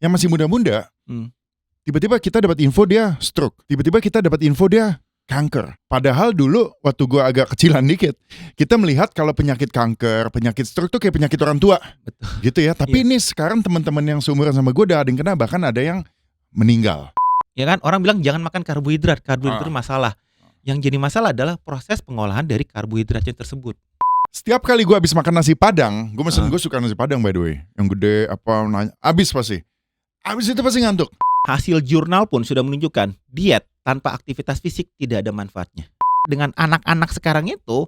yang masih muda-muda, tiba-tiba kita dapat info dia stroke, tiba-tiba kita dapat info dia kanker. Padahal dulu waktu gue agak kecilan dikit, kita melihat kalau penyakit kanker, penyakit stroke tuh kayak penyakit orang tua. Betul. Gitu ya. Tapi ini sekarang teman-teman yang seumuran sama gue udah ada yang kena, bahkan ada yang meninggal. Ya kan, orang bilang jangan makan karbohidrat masalah. Yang jadi masalah adalah proses pengolahan dari karbohidratnya tersebut. Setiap kali gue habis makan nasi padang, gue suka nasi padang by the way, yang gede habis pasti. Habis itu pasti ngantuk. Hasil jurnal pun sudah menunjukkan diet tanpa aktivitas fisik tidak ada manfaatnya. Dengan anak-anak sekarang itu,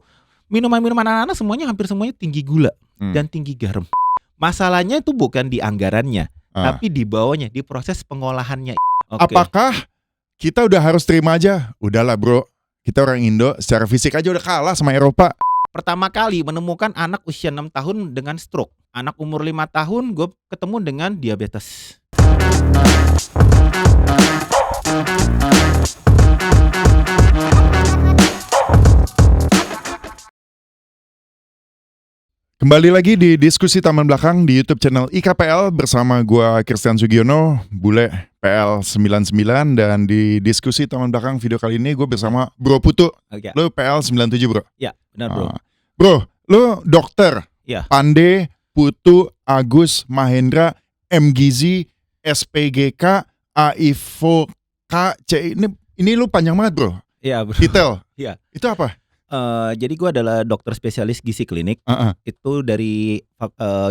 minuman-minuman anak-anak hampir semuanya tinggi gula dan tinggi garam. Masalahnya itu bukan di anggarannya, tapi di bawahnya, di proses pengolahannya. Okay. Apakah kita udah harus terima aja? Udahlah bro, kita orang Indo secara fisik aja udah kalah sama Eropa. Pertama kali menemukan anak usia 6 tahun dengan stroke. Anak umur 5 tahun gue ketemu dengan diabetes. Kembali lagi di diskusi taman belakang di YouTube channel IKPL bersama gua Christian Sugiono, bule PL99, dan di diskusi taman belakang video kali ini gue bersama Bro Putu. Okay. Lo PL97 bro? Ya benar bro. Bro, lo dokter? Ya. Pande, Putu, Agus, Mahendra, M. Gizi, SPGK, AIFO, KC. Ini lu panjang banget bro. Iya bro. Detail. Iya. Itu apa? Jadi gue adalah dokter spesialis gizi klinik. Itu dari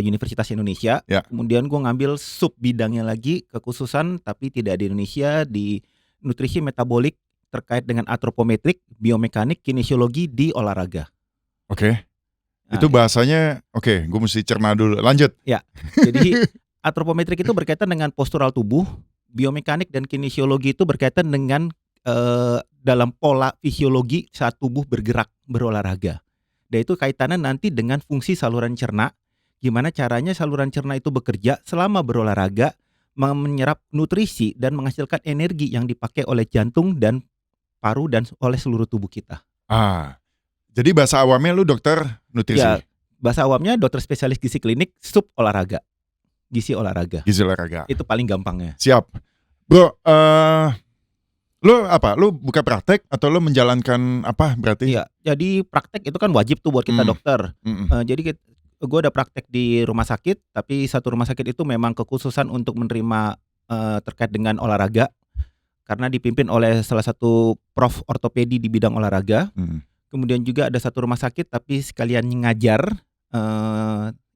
Universitas Indonesia. Kemudian gue ngambil sub bidangnya lagi, kekhususan tapi tidak di Indonesia, di nutrisi metabolik terkait dengan antropometrik, biomekanik, kinesiologi di olahraga. Oke. Itu bahasanya, oke, gue mesti cerna dulu. Lanjut. Ya. Jadi antropometrik itu berkaitan dengan postural tubuh, biomekanik dan kinesiologi itu berkaitan dengan dalam pola fisiologi saat tubuh bergerak, berolahraga. Dan itu kaitannya nanti dengan fungsi saluran cerna, gimana caranya saluran cerna itu bekerja selama berolahraga, menyerap nutrisi dan menghasilkan energi yang dipakai oleh jantung dan paru dan oleh seluruh tubuh kita. Jadi bahasa awamnya lu dokter nutrisi? Ya, bahasa awamnya dokter spesialis gizi klinik sub olahraga. Gizi olahraga. Gizi olahraga. Itu paling gampangnya. Siap. Bro, lu apa? Lu buka praktek atau lu menjalankan apa berarti? Iya, jadi praktek itu kan wajib tuh buat kita dokter. Jadi gue ada praktek di rumah sakit, tapi satu rumah sakit itu memang kekhususan untuk menerima terkait dengan olahraga, karena dipimpin oleh salah satu prof ortopedi di bidang olahraga. Kemudian juga ada satu rumah sakit tapi sekalian ngajar,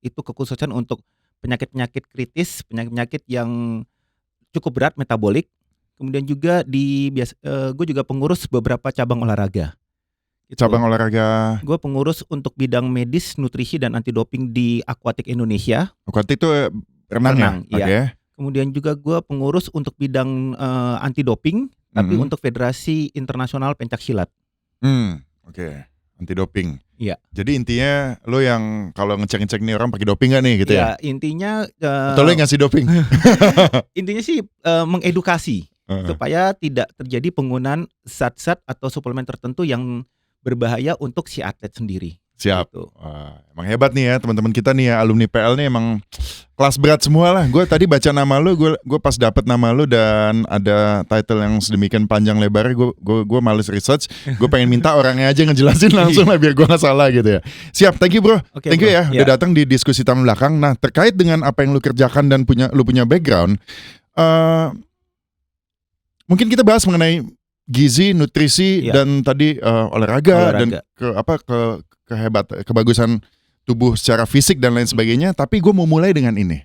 itu kekhususan untuk penyakit-penyakit kritis, penyakit-penyakit yang cukup berat metabolik. Kemudian juga gue juga pengurus beberapa cabang olahraga. Gitu. Cabang olahraga? Gue pengurus untuk bidang medis, nutrisi dan anti doping di Aquatic Indonesia. Aquatic itu renang ya? Iya. Okay. Kemudian juga gue pengurus untuk bidang anti doping, tapi untuk Federasi Internasional Pencak Silat. Oke. Anti doping. Iya. Jadi intinya lo yang kalau ngecek-ngecek nih orang pakai doping gak nih gitu ya? Iya, intinya atau lo yang ngasih doping? Intinya sih mengedukasi. Supaya tidak terjadi penggunaan zat-zat atau suplemen tertentu yang berbahaya untuk si atlet sendiri. Siap. Gitu. Emang hebat nih ya teman-teman kita nih ya, alumni PL nih emang kelas berat semua lah. Gue tadi baca nama lu, gue pas dapet nama lu dan ada title yang sedemikian panjang lebarnya, gue males research. Gue pengen minta orangnya aja ngejelasin langsung lah biar gue gak salah gitu ya. Siap, thank you bro. Okay, thank you ya udah datang di diskusi taman belakang. Nah terkait dengan apa yang lu kerjakan dan lu punya background, mungkin kita bahas mengenai gizi, nutrisi, dan tadi olahraga dan kebagusan tubuh secara fisik dan lain sebagainya. Tapi gue mau mulai dengan ini.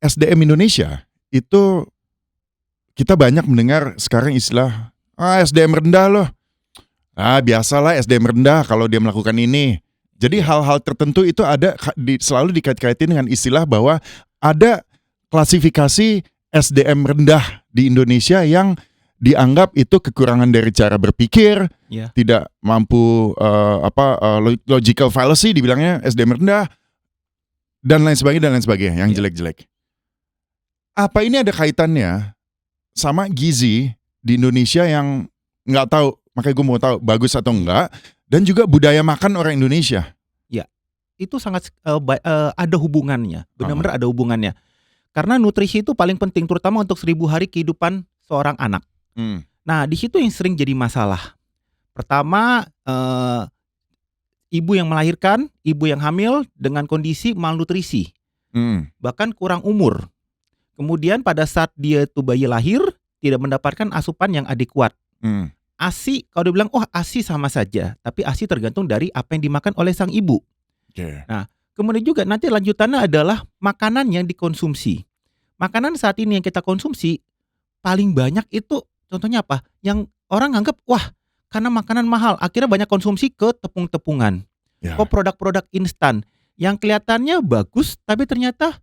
SDM Indonesia itu kita banyak mendengar sekarang istilah SDM rendah loh. Biasalah SDM rendah kalau dia melakukan ini. Jadi hal-hal tertentu itu ada selalu dikait-kaitin dengan istilah bahwa ada klasifikasi SDM rendah di Indonesia yang dianggap itu kekurangan dari cara berpikir, tidak mampu logical fallacy dibilangnya SDM rendah dan lain sebagainya yang jelek-jelek. Apa ini ada kaitannya sama gizi di Indonesia yang nggak tahu, makanya gue mau tahu bagus atau enggak, dan juga budaya makan orang Indonesia? Ya, itu sangat ada hubungannya, benar-benar ada hubungannya. Karena nutrisi itu paling penting terutama untuk 1000 hari kehidupan seorang anak. Nah, di situ yang sering jadi masalah. Pertama, ibu yang melahirkan, ibu yang hamil dengan kondisi malnutrisi, bahkan kurang umur. Kemudian pada saat dia tuh bayi lahir tidak mendapatkan asupan yang adekuat. ASI, kalau dibilang ASI sama saja, tapi ASI tergantung dari apa yang dimakan oleh sang ibu. Nah, kemudian juga nanti lanjutannya adalah makanan yang dikonsumsi. Makanan saat ini yang kita konsumsi paling banyak itu contohnya apa? Yang orang anggap karena makanan mahal, akhirnya banyak konsumsi ke tepung-tepungan, ke produk-produk instan yang kelihatannya bagus tapi ternyata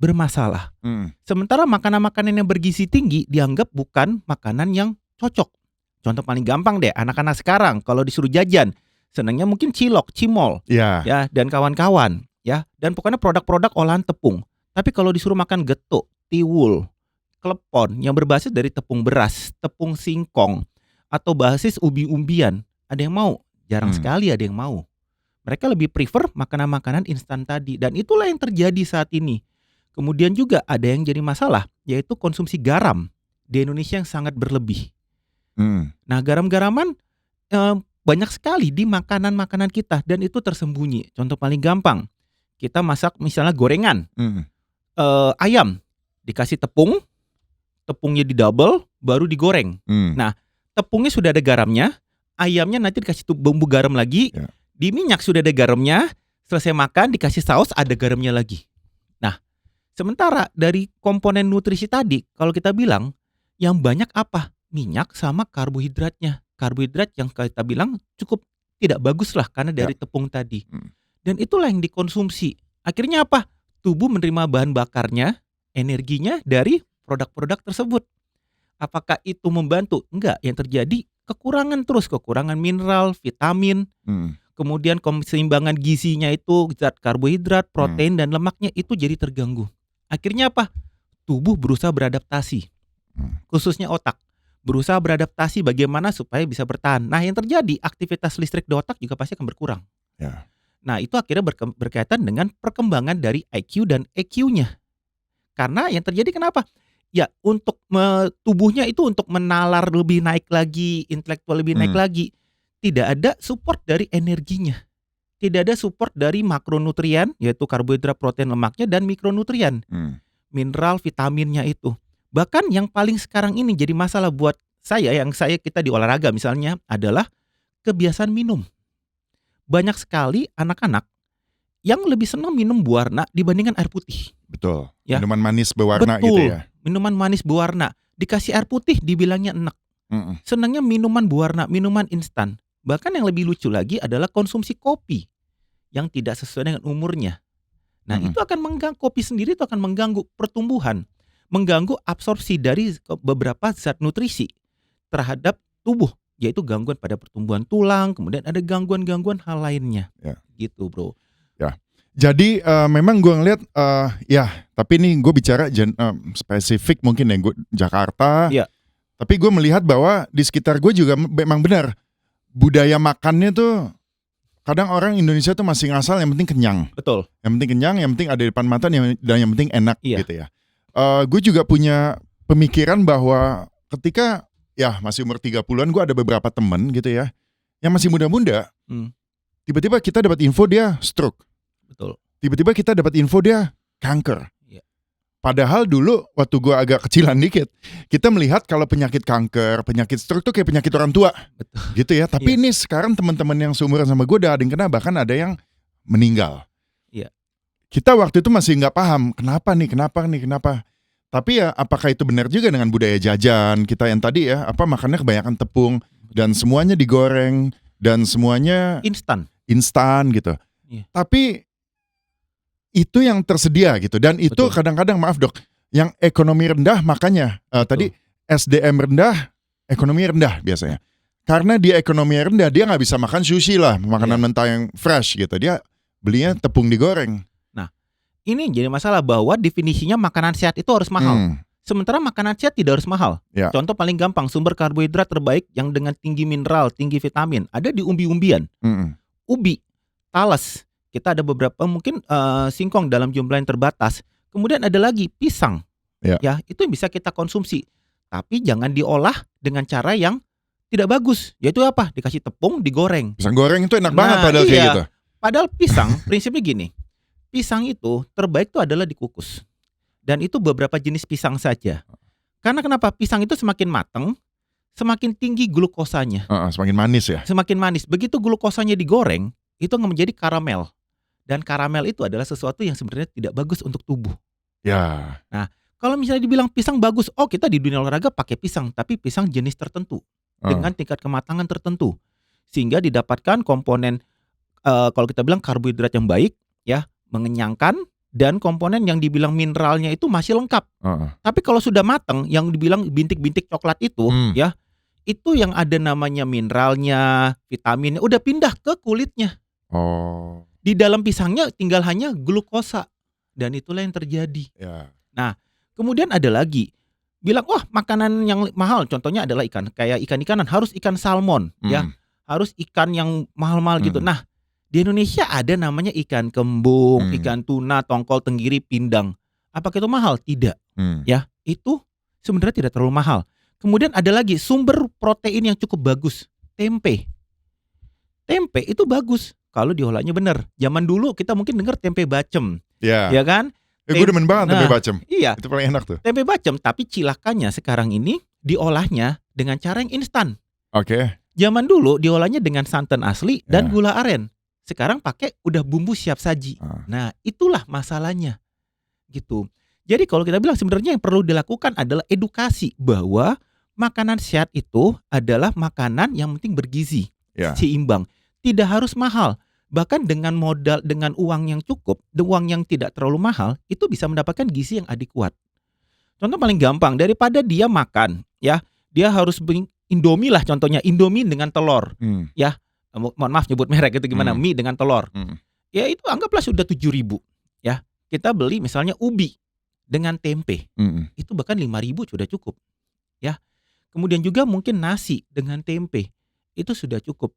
bermasalah. Sementara makanan-makanan yang bergizi tinggi dianggap bukan makanan yang cocok. Contoh paling gampang deh, anak-anak sekarang kalau disuruh jajan, senangnya mungkin cilok, cimol, ya, dan kawan-kawan, ya, dan pokoknya produk-produk olahan tepung. Tapi kalau disuruh makan getuk, tiwul, klepon yang berbasis dari tepung beras, tepung singkong, atau basis umbi-umbian, ada yang mau? Jarang sekali ada yang mau. Mereka lebih prefer makanan-makanan instan tadi, dan itulah yang terjadi saat ini. Kemudian juga ada yang jadi masalah, yaitu konsumsi garam di Indonesia yang sangat berlebih. Nah, garam-garaman banyak sekali di makanan-makanan kita dan itu tersembunyi. Contoh paling gampang, kita masak misalnya gorengan, ayam dikasih tepungnya di double baru digoreng. Nah, tepungnya sudah ada garamnya, ayamnya nanti dikasih bumbu garam lagi, di minyak sudah ada garamnya, selesai makan dikasih saus ada garamnya lagi. Nah, sementara dari komponen nutrisi tadi, kalau kita bilang yang banyak apa? Minyak sama karbohidratnya. Karbohidrat yang kita bilang cukup tidak bagus lah karena dari tepung tadi. Dan itulah yang dikonsumsi. Akhirnya apa? Tubuh menerima bahan bakarnya, energinya dari produk-produk tersebut. Apakah itu membantu? Enggak. Yang terjadi kekurangan mineral, vitamin. Kemudian keseimbangan gizinya itu zat karbohidrat, protein dan lemaknya itu jadi terganggu. Akhirnya apa? Tubuh berusaha beradaptasi. Khususnya otak. Berusaha beradaptasi bagaimana supaya bisa bertahan. Nah, yang terjadi aktivitas listrik di otak juga pasti akan berkurang. Nah, itu akhirnya berkaitan dengan perkembangan dari IQ dan EQ-nya. Karena yang terjadi kenapa? Ya, untuk tubuhnya itu untuk menalar lebih naik lagi, intelektual lebih naik lagi. Tidak ada support dari energinya. Tidak ada support dari makronutrien, yaitu karbohidrat, protein, lemaknya, dan mikronutrien. Mineral, vitaminnya itu. Bahkan yang paling sekarang ini jadi masalah buat kita di olahraga misalnya adalah kebiasaan minum. Banyak sekali anak-anak yang lebih senang minum berwarna dibandingkan air putih. Betul. Ya? Minuman manis berwarna gitu ya. Minuman manis berwarna. Dikasih air putih dibilangnya enak. Senangnya minuman berwarna, minuman instan. Bahkan yang lebih lucu lagi adalah konsumsi kopi yang tidak sesuai dengan umurnya. Nah, itu akan mengganggu, kopi sendiri itu akan mengganggu pertumbuhan. Mengganggu absorpsi dari beberapa zat nutrisi terhadap tubuh, yaitu gangguan pada pertumbuhan tulang, kemudian ada gangguan-gangguan hal lainnya. Gitu, bro. Jadi memang gue ngeliat, tapi ini gue bicara spesifik mungkin ya, gue Jakarta. Tapi gue melihat bahwa di sekitar gue juga memang benar budaya makannya tuh kadang orang Indonesia tuh masih ngasal yang penting kenyang. Betul. Yang penting kenyang, yang penting ada di depan mata, dan yang penting enak gitu ya. Gue juga punya pemikiran bahwa ketika masih umur 30-an, gue ada beberapa temen gitu ya yang masih muda-muda. Tiba-tiba kita dapat info dia stroke. Betul. Tiba-tiba kita dapat info dia kanker. Padahal dulu waktu gue agak kecilan dikit, kita melihat kalau penyakit kanker, penyakit stroke tuh kayak penyakit orang tua. Betul. Gitu ya. Tapi ini sekarang teman-teman yang seumuran sama gue udah ada yang kena, bahkan ada yang meninggal. Kita waktu itu masih nggak paham kenapa. Tapi ya apakah itu benar juga dengan budaya jajan kita yang tadi ya, makannya kebanyakan tepung dan semuanya digoreng dan semuanya instan gitu. Tapi itu yang tersedia gitu, dan itu kadang-kadang maaf dok, yang ekonomi rendah makanya tadi SDM rendah, ekonomi rendah biasanya. Karena dia ekonomi rendah, dia nggak bisa makan sushi lah, makanan mentah yang fresh gitu. Dia belinya tepung digoreng. Ini jadi masalah bahwa definisinya makanan sehat itu harus mahal. Sementara makanan sehat tidak harus mahal. Contoh paling gampang, sumber karbohidrat terbaik yang dengan tinggi mineral, tinggi vitamin ada di umbi-umbian. Ubi, talas. Kita ada beberapa mungkin singkong dalam jumlah yang terbatas. Kemudian ada lagi pisang. Ya. Ya, itu yang bisa kita konsumsi. Tapi jangan diolah dengan cara yang tidak bagus. Yaitu apa? Dikasih tepung, digoreng. Pisang goreng itu enak banget Nah, padahal kayak iya. gitu. Padahal pisang prinsipnya gini. Pisang itu terbaik itu adalah dikukus. Dan itu beberapa jenis pisang saja. Karena kenapa? Pisang itu semakin matang, semakin tinggi glukosanya. Semakin manis ya. Semakin manis. Begitu glukosanya digoreng, itu menjadi karamel. Dan karamel itu adalah sesuatu yang sebenarnya tidak bagus untuk tubuh. Ya. Nah, kalau misalnya dibilang pisang bagus, oh kita di dunia olahraga pakai pisang, tapi pisang jenis tertentu dengan tingkat kematangan tertentu, sehingga didapatkan komponen kalau kita bilang karbohidrat yang baik, ya mengenyangkan, dan komponen yang dibilang mineralnya itu masih lengkap. Tapi kalau sudah matang, yang dibilang bintik-bintik coklat itu, ya itu yang ada namanya mineralnya, vitaminnya, udah pindah ke kulitnya. Oh. Di dalam pisangnya tinggal hanya glukosa, dan itulah yang terjadi. Ya. Nah, kemudian ada lagi bilang, wah makanan yang mahal, contohnya adalah ikan, kayak ikan-ikanan harus ikan salmon, ya harus ikan yang mahal-mahal gitu. Nah, di Indonesia ada namanya ikan kembung, ikan tuna, tongkol, tenggiri, pindang. Apakah itu mahal? Tidak. Ya, itu sebenarnya tidak terlalu mahal. Kemudian ada lagi sumber protein yang cukup bagus, tempe. Tempe itu bagus kalau diolahnya benar. Zaman dulu kita mungkin dengar tempe bacem, ya kan? Gue demen banget tempe bacem. Iya. Itu paling enak tuh. Tempe bacem, tapi cilakannya sekarang ini diolahnya dengan cara yang instan. Oke. Zaman dulu diolahnya dengan santan asli dan gula aren. Sekarang pakai udah bumbu siap saji. Nah, itulah masalahnya. Gitu. Jadi kalau kita bilang sebenarnya yang perlu dilakukan adalah edukasi bahwa makanan sehat itu adalah makanan yang penting bergizi, seimbang. Tidak harus mahal. Bahkan dengan modal, dengan uang yang cukup, uang yang tidak terlalu mahal, itu bisa mendapatkan gizi yang adekuat. Contoh paling gampang, daripada dia makan, ya, dia harus Indomie lah contohnya, Indomie dengan telur, ya, mohon maaf nyebut merek itu gimana, mie dengan telur, ya itu anggaplah sudah 7.000, ya. Kita beli misalnya ubi dengan tempe, itu bahkan 5.000 sudah cukup, ya. Kemudian juga mungkin nasi dengan tempe, itu sudah cukup.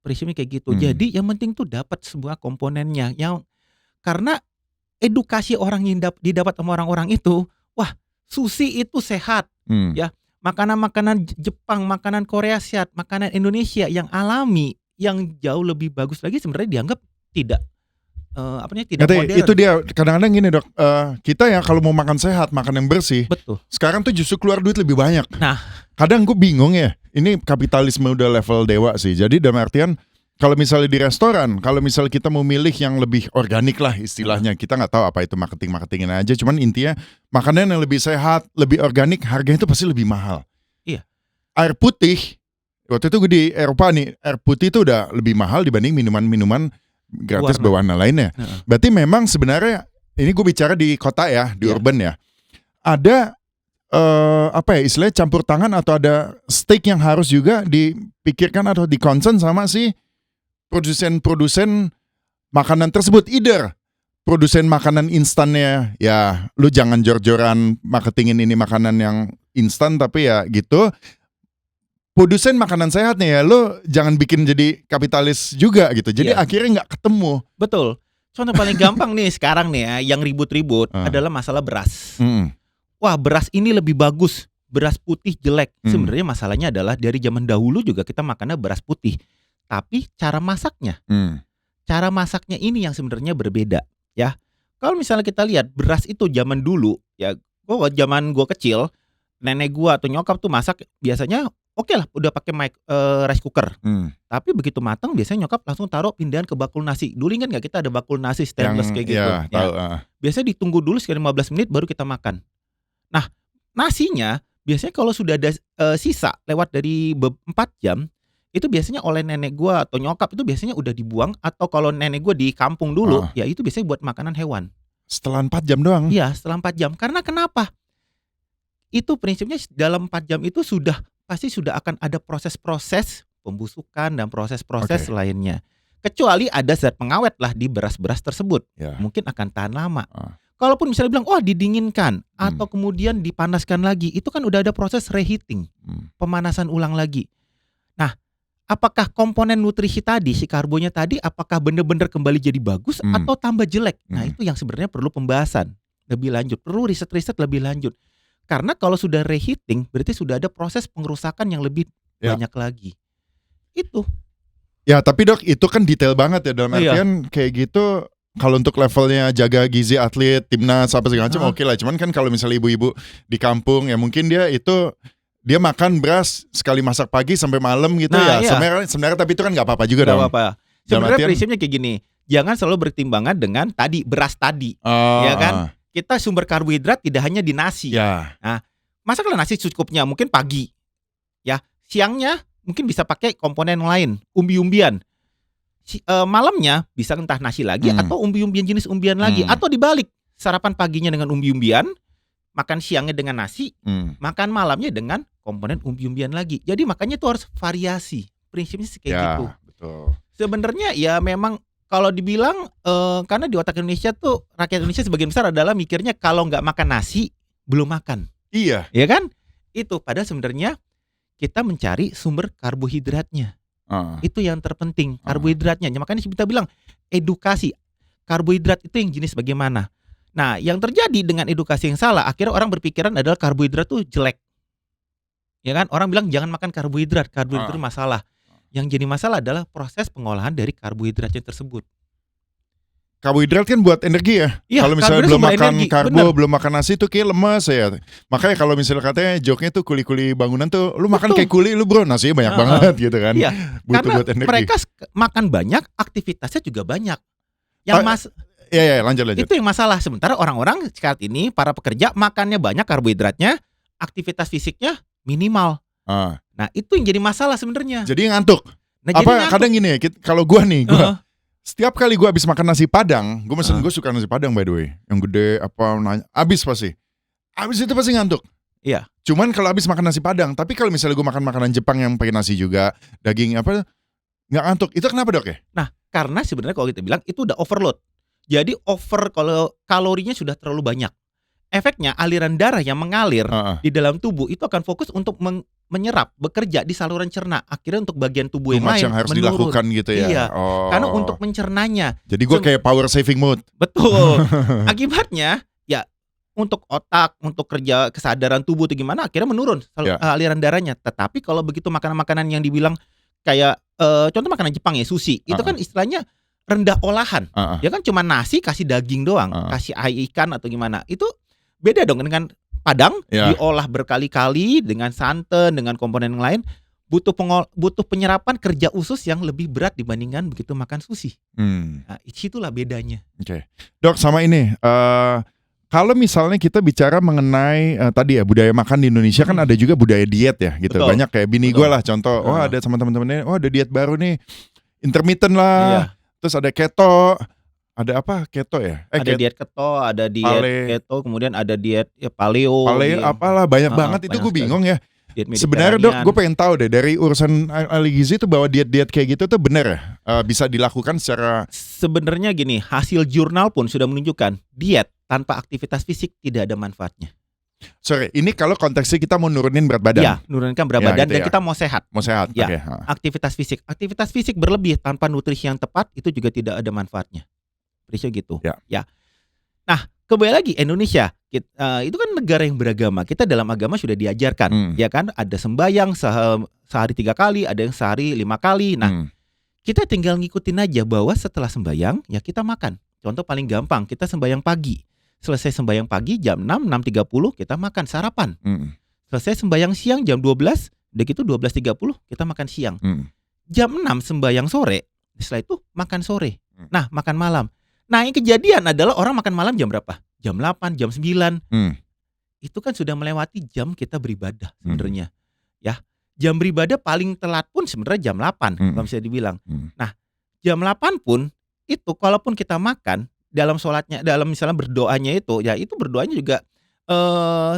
Prinsipnya kayak gitu. Jadi yang penting tuh dapat semua komponennya. Karena edukasi orang yang didapat sama orang-orang itu, wah sushi itu sehat, ya makanan-makanan Jepang, makanan Korea sehat, makanan Indonesia yang alami, yang jauh lebih bagus lagi sebenarnya dianggap tidak tidak modern. Itu dia kadang-kadang gini dok, kita ya kalau mau makan sehat, makan yang bersih, betul. Sekarang tuh justru keluar duit lebih banyak. Nah, kadang gue bingung ya, ini kapitalisme udah level dewa sih. Jadi dalam artian kalau misalnya di restoran, kalau misalnya kita mau milih yang lebih organik lah istilahnya, kita nggak tahu apa itu marketingin aja. Cuman intinya makanan yang lebih sehat, lebih organik, harganya itu pasti lebih mahal. Iya. Air putih, waktu itu gue di Eropa nih, air putih itu udah lebih mahal dibanding minuman-minuman gratis berwarna lainnya. Berarti memang sebenarnya ini gue bicara di kota ya, di urban ya. Ada istilahnya campur tangan atau ada stake yang harus juga dipikirkan atau di-concern sama si produsen makanan tersebut. Either produsen makanan instannya, ya lu jangan jor-joran marketingin ini makanan yang instan tapi ya gitu. Produsen makanan sehatnya ya lu jangan bikin jadi kapitalis juga gitu. Jadi akhirnya nggak ketemu. Betul. Contoh paling gampang nih sekarang nih ya, yang ribut-ribut adalah masalah beras. Wah beras ini lebih bagus, beras putih jelek. Sebenarnya masalahnya adalah dari zaman dahulu juga kita makannya beras putih. Tapi cara masaknya, cara masaknya ini yang sebenarnya berbeda, ya. Kalau misalnya kita lihat beras itu zaman dulu, ya, zaman gue kecil, nenek gue atau nyokap tuh masak biasanya oke lah, udah pakai rice cooker. Tapi begitu matang biasanya nyokap langsung taruh pindahan ke bakul nasi. Dulu kan nggak kita ada bakul nasi stainless kayak gitu. Ya, tahu, biasanya ditunggu dulu sekitar 15 menit baru kita makan. Nah nasinya biasanya kalau sudah ada sisa lewat dari 4 jam. Itu biasanya oleh nenek gue atau nyokap itu biasanya udah dibuang. Atau kalau nenek gue di kampung dulu, ya itu biasanya buat makanan hewan. Setelah 4 jam doang? Iya setelah 4 jam. Karena kenapa? Itu prinsipnya dalam 4 jam itu pasti sudah akan ada proses-proses pembusukan dan proses-proses lainnya. Kecuali ada zat pengawet lah di beras-beras tersebut. Mungkin akan tahan lama. Kalaupun misalnya bilang, didinginkan atau kemudian dipanaskan lagi, itu kan udah ada proses reheating, pemanasan ulang lagi. Nah, apakah komponen nutrisi tadi, si karbonya tadi, apakah benar-benar kembali jadi bagus atau tambah jelek? Nah, itu yang sebenarnya perlu pembahasan. lebih lanjut, perlu riset-riset lebih lanjut. Karena kalau sudah reheating berarti sudah ada proses pengerusakan yang lebih banyak lagi. Itu. Ya, tapi Dok, itu kan detail banget ya dalam artian kayak gitu. Kalau untuk levelnya jaga gizi atlet, timnas apa segala macam oke lah. Cuman kan kalau misalnya ibu-ibu di kampung ya mungkin dia makan beras sekali masak pagi sampai malam gitu Sebenarnya tapi itu kan nggak apa-apa juga dong. Nggak apa-apa. Sebenarnya prinsipnya kayak gini. Jangan selalu bertimbangan dengan beras tadi, ya kan? Kita sumber karbohidrat tidak hanya di nasi. Nah, masaklah nasi secukupnya, mungkin pagi, ya. Siangnya mungkin bisa pakai komponen lain, umbi-umbian. Malamnya bisa entah nasi lagi atau umbi-umbian jenis umbian lagi, atau dibalik, sarapan paginya dengan umbi-umbian, makan siangnya dengan nasi, makan malamnya dengan komponen umbi-umbian lagi. Jadi makanya itu harus variasi. Prinsipnya sih kayak gitu. Betul. Sebenarnya ya memang kalau dibilang karena di otak Indonesia tuh rakyat Indonesia sebagian besar adalah mikirnya kalau nggak makan nasi belum makan. Iya. Ya kan? Itu padahal sebenarnya kita mencari sumber karbohidratnya. Itu yang terpenting, karbohidratnya. Makanya kita bilang edukasi karbohidrat itu yang jenis bagaimana. Nah, yang terjadi dengan edukasi yang salah, akhirnya orang berpikiran adalah karbohidrat tuh jelek. Ya kan? Orang bilang jangan makan karbohidrat itu masalah. Yang jadi masalah adalah proses pengolahan dari karbohidratnya tersebut. Karbohidrat kan buat energi ya. Kalau misalnya belum makan karbo, belum makan nasi tuh kayak lemas ya. Makanya kalau misalnya katanya joknya tuh kuli-kuli bangunan tuh, lu makan kayak kuli lu bro, nasinya banyak banget gitu kan. Iya. Butuh Karena buat energi. mereka makan banyak, aktivitasnya juga banyak. Yang lanjut. Itu yang masalah. Sementara orang-orang saat ini para pekerja makannya banyak karbohidratnya, aktivitas fisiknya minimal. Nah, itu yang jadi masalah sebenarnya. Jadi ngantuk. Kadang gini ya, kalau gua setiap kali gue habis makan nasi padang, gue suka nasi padang by the way, yang gede habis itu pasti ngantuk. Iya. Cuman kalau habis makan nasi padang, tapi kalau misalnya gue makan makanan Jepang yang pakai nasi juga, daging nggak ngantuk. Itu kenapa Dok ya? Nah, karena sebenarnya kalau kita bilang itu udah overload. Jadi kalau kalorinya sudah terlalu banyak. Efeknya aliran darah yang mengalir di dalam tubuh itu akan fokus untuk menyerap, bekerja di saluran cerna. Akhirnya untuk bagian tubuh yang lain yang harus menurun. Dilakukan gitu ya. Iya. Karena untuk mencernanya. Jadi gue kayak power saving mode. Betul. Akibatnya ya untuk otak, untuk kerja kesadaran tubuh itu gimana akhirnya menurun aliran darahnya. Tetapi kalau begitu makanan-makanan yang dibilang kayak contoh makanan Jepang ya, sushi, itu kan istilahnya rendah olahan. Ya kan cuma nasi kasih daging doang, kasih ikan atau gimana. Itu beda dong dengan padang diolah berkali-kali dengan santan, dengan komponen yang lain, butuh penyerapan kerja usus yang lebih berat dibandingkan begitu makan sushi. Nah, itulah bedanya. Oke. Dok, sama ini kalau misalnya kita bicara mengenai tadi ya budaya makan di Indonesia kan ada juga budaya diet ya gitu. Betul. Banyak kayak bini gue lah contoh, ada sama teman-temannya, ada diet baru nih, intermittent lah. Terus ada keto. Ada apa? Keto ya? Ada diet keto, ada diet keto, kemudian ada diet paleo. Apalah banyak banget itu gue bingung ya. Sebenarnya Dok, gue pengen tahu deh dari urusan ahli gizi itu bahwa diet-diet kayak gitu tuh benar ya? Bisa dilakukan secara. Sebenarnya gini, hasil jurnal pun sudah menunjukkan diet tanpa aktivitas fisik tidak ada manfaatnya. Sorry, ini kalau konteksnya kita mau nurunin berat badan. Iya, menurunkan berat badan gitu dan kita mau sehat. Mau sehat. Ya, okay. Aktivitas fisik berlebih tanpa nutrisi yang tepat itu juga tidak ada manfaatnya. Prinsip gitu. Ya. Nah, kembali lagi Indonesia, itu kan negara yang beragama. Kita dalam agama sudah diajarkan, ya kan? Ada sembahyang sehari 3 kali, ada yang sehari 5 kali. Nah, kita tinggal ngikutin aja bahwa setelah sembahyang ya kita makan. Contoh paling gampang, kita sembahyang pagi. Selesai sembahyang pagi jam 6:30 kita makan sarapan. Selesai sembahyang siang jam 12, udah gitu 12:30 kita makan siang. Jam 6 sembahyang sore, setelah itu makan sore. Nah, makan malam. Nah, yang kejadian adalah orang makan malam jam berapa? Jam 8, jam 9. Itu kan sudah melewati jam kita beribadah sebenarnya. Ya, jam beribadah paling telat pun sebenarnya jam 8 kalau bisa dibilang. Nah, jam 8 pun itu kalaupun kita makan dalam sholatnya, dalam misalnya berdoanya itu, ya itu berdoanya juga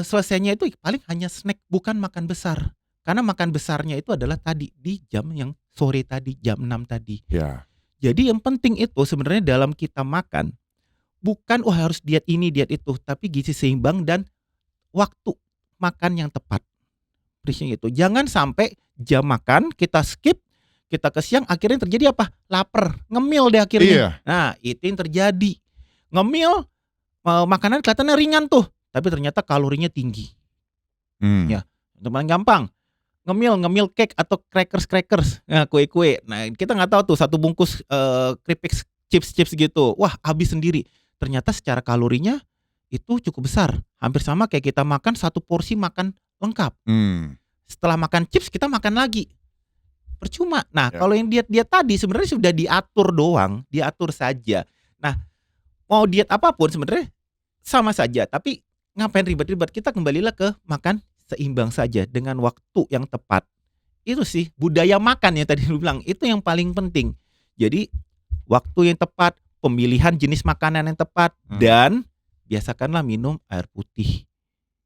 selesainya itu paling hanya snack, bukan makan besar. Karena makan besarnya itu adalah tadi di jam yang sore tadi, jam 6 tadi. Jadi yang penting itu sebenarnya dalam kita makan bukan harus diet ini, diet itu, tapi gizi seimbang dan waktu makan yang tepat. Prinsipnya itu. Jangan sampai jam makan kita skip, kita ke siang akhirnya terjadi apa? Lapar, ngemil deh akhirnya. Nah, itu yang terjadi. Ngemil, makanan kelihatannya ringan tuh, tapi ternyata kalorinya tinggi. Ya, yang paling gampang ngemil cake atau crackers, nah kue-kue. Nah kita nggak tahu tuh satu bungkus keripik chips gitu, wah habis sendiri. Ternyata secara kalorinya itu cukup besar, hampir sama kayak kita makan satu porsi makan lengkap. Setelah makan chips kita makan lagi, percuma. Nah kalau yang diet tadi sebenarnya sudah diatur doang, diatur saja. Nah mau diet apapun sebenarnya sama saja, tapi ngapain ribet-ribet, kita kembalilah ke makan seimbang saja dengan waktu yang tepat. Itu sih budaya makan yang tadi lu bilang, itu yang paling penting. Jadi waktu yang tepat, pemilihan jenis makanan yang tepat, dan biasakanlah minum air putih.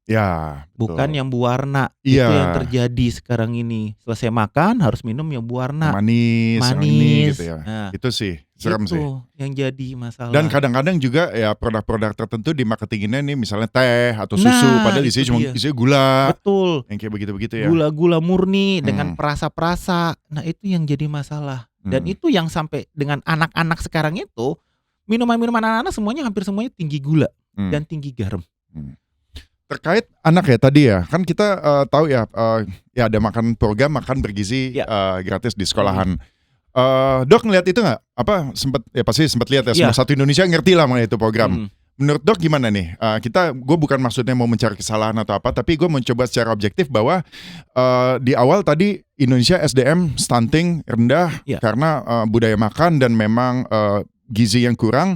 Ya, bukan yang berwarna. Iya. Itu yang terjadi sekarang ini. Selesai makan harus minum yang berwarna. Manis. Yang ini gitu ya. Nah, itu sih serem itu sih. yang jadi masalah. Dan kadang-kadang juga ya produk-produk tertentu di marketinginnya nih misalnya teh atau susu, padahal isinya cuma gula. Betul. Yang kayak begitu-begitu ya. Gula-gula murni dengan perasa-perasa. Nah itu yang jadi masalah. Dan itu yang sampai dengan anak-anak sekarang itu, minuman-minuman anak-anak semuanya hampir semuanya tinggi gula dan tinggi garam. Terkait anak ya tadi ya, kan kita tahu ya, ya ada program makan bergizi gratis di sekolahan. Dok ngeliat itu nggak? Apa pasti sempat lihat ya. Semua satu Indonesia ngerti lah mengenai itu program. Menurut Dok gimana nih? Gue bukan maksudnya mau mencari kesalahan atau apa, tapi gue mencoba secara objektif bahwa di awal tadi Indonesia SDM stunting rendah karena budaya makan dan memang gizi yang kurang.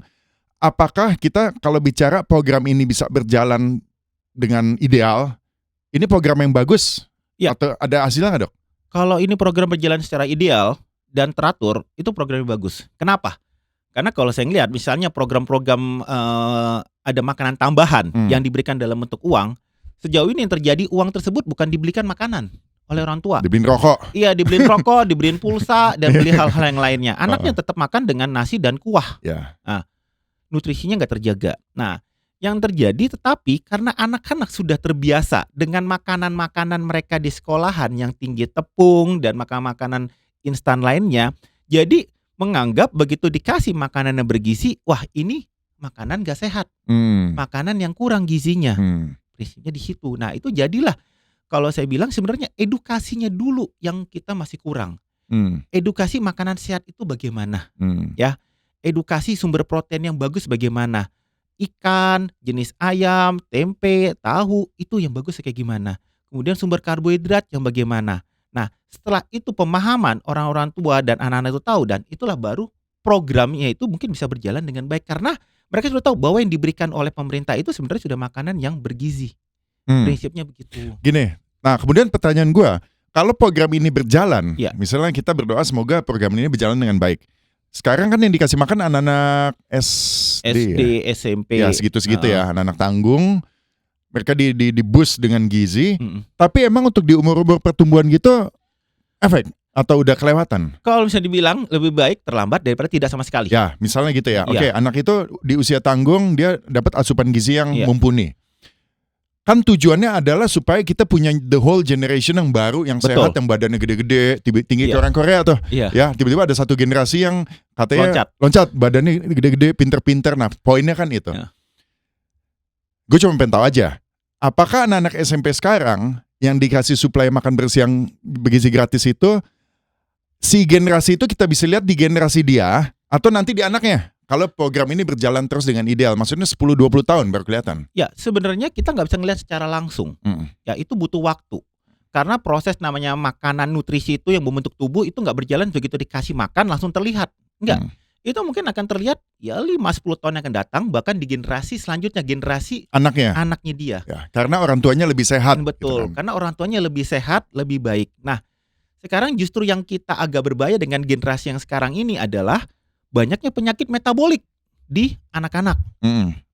Apakah kita kalau bicara program ini bisa berjalan dengan ideal, ini program yang bagus atau ada hasilnya nggak, Dok? Kalau ini program berjalan secara ideal dan teratur, itu program yang bagus. Kenapa? Karena kalau saya ngelihat misalnya program-program ada makanan tambahan yang diberikan dalam bentuk uang, sejauh ini yang terjadi uang tersebut bukan dibelikan makanan oleh orang tua. Dibeliin rokok. Iya, dibeliin rokok, dibeliin pulsa, dan beli hal-hal yang lainnya. Anaknya tetap makan dengan nasi dan kuah. Nah, nutrisinya nggak terjaga. Nah, yang terjadi tetapi karena anak-anak sudah terbiasa dengan makanan-makanan mereka di sekolahan yang tinggi tepung dan makanan-makanan instan lainnya, jadi menganggap begitu dikasih makanan yang bergizi, wah ini makanan gak sehat, makanan yang kurang gizinya. Prinsipnya di situ. Nah itu jadilah kalau saya bilang sebenarnya edukasinya dulu yang kita masih kurang. Edukasi makanan sehat itu bagaimana? Ya, edukasi sumber protein yang bagus bagaimana? Ikan, jenis ayam, tempe, tahu, itu yang bagus kayak gimana. Kemudian sumber karbohidrat yang bagaimana. Nah setelah itu pemahaman orang-orang tua dan anak-anak itu tahu, dan itulah baru programnya itu mungkin bisa berjalan dengan baik. Karena mereka sudah tahu bahwa yang diberikan oleh pemerintah itu sebenarnya sudah makanan yang bergizi. Prinsipnya begitu. Gini, nah kemudian pertanyaan gue, kalau program ini berjalan, misalnya kita berdoa semoga program ini berjalan dengan baik. Sekarang kan yang dikasih makan anak-anak SD SMP. Ya segitu-segitu ya, anak-anak tanggung. Mereka di boost dengan gizi. Tapi emang untuk di umur-umur pertumbuhan gitu, efek atau udah kelewatan? Kalau misalnya dibilang lebih baik terlambat daripada tidak sama sekali. Ya, misalnya gitu ya. Oke, anak itu di usia tanggung dia dapat asupan gizi yang mumpuni. Kan tujuannya adalah supaya kita punya the whole generation yang baru, yang sehat, yang badannya gede-gede, tinggi ke orang Korea tuh. Ya, tiba-tiba ada satu generasi yang katanya loncat badannya gede-gede, pinter-pinter. Nah, poinnya kan itu. Gue cuma pengen tahu aja, apakah anak-anak SMP sekarang yang dikasih suplai makan bersih yang bergizi gratis itu, si generasi itu kita bisa lihat di generasi dia atau nanti di anaknya? Kalau program ini berjalan terus dengan ideal, maksudnya 10-20 tahun baru kelihatan. Ya, sebenarnya kita nggak bisa ngelihat secara langsung. Ya, itu butuh waktu. Karena proses namanya makanan nutrisi itu yang membentuk tubuh itu nggak berjalan begitu dikasih makan langsung terlihat. Enggak. Itu mungkin akan terlihat ya 5-10 tahun yang akan datang, bahkan di generasi selanjutnya, generasi anaknya dia. Ya, karena orang tuanya lebih sehat. Betul, gitu kan. karena orang tuanya lebih sehat, lebih baik. Nah, sekarang justru yang kita agak berbahaya dengan generasi yang sekarang ini adalah banyaknya penyakit metabolik di anak-anak.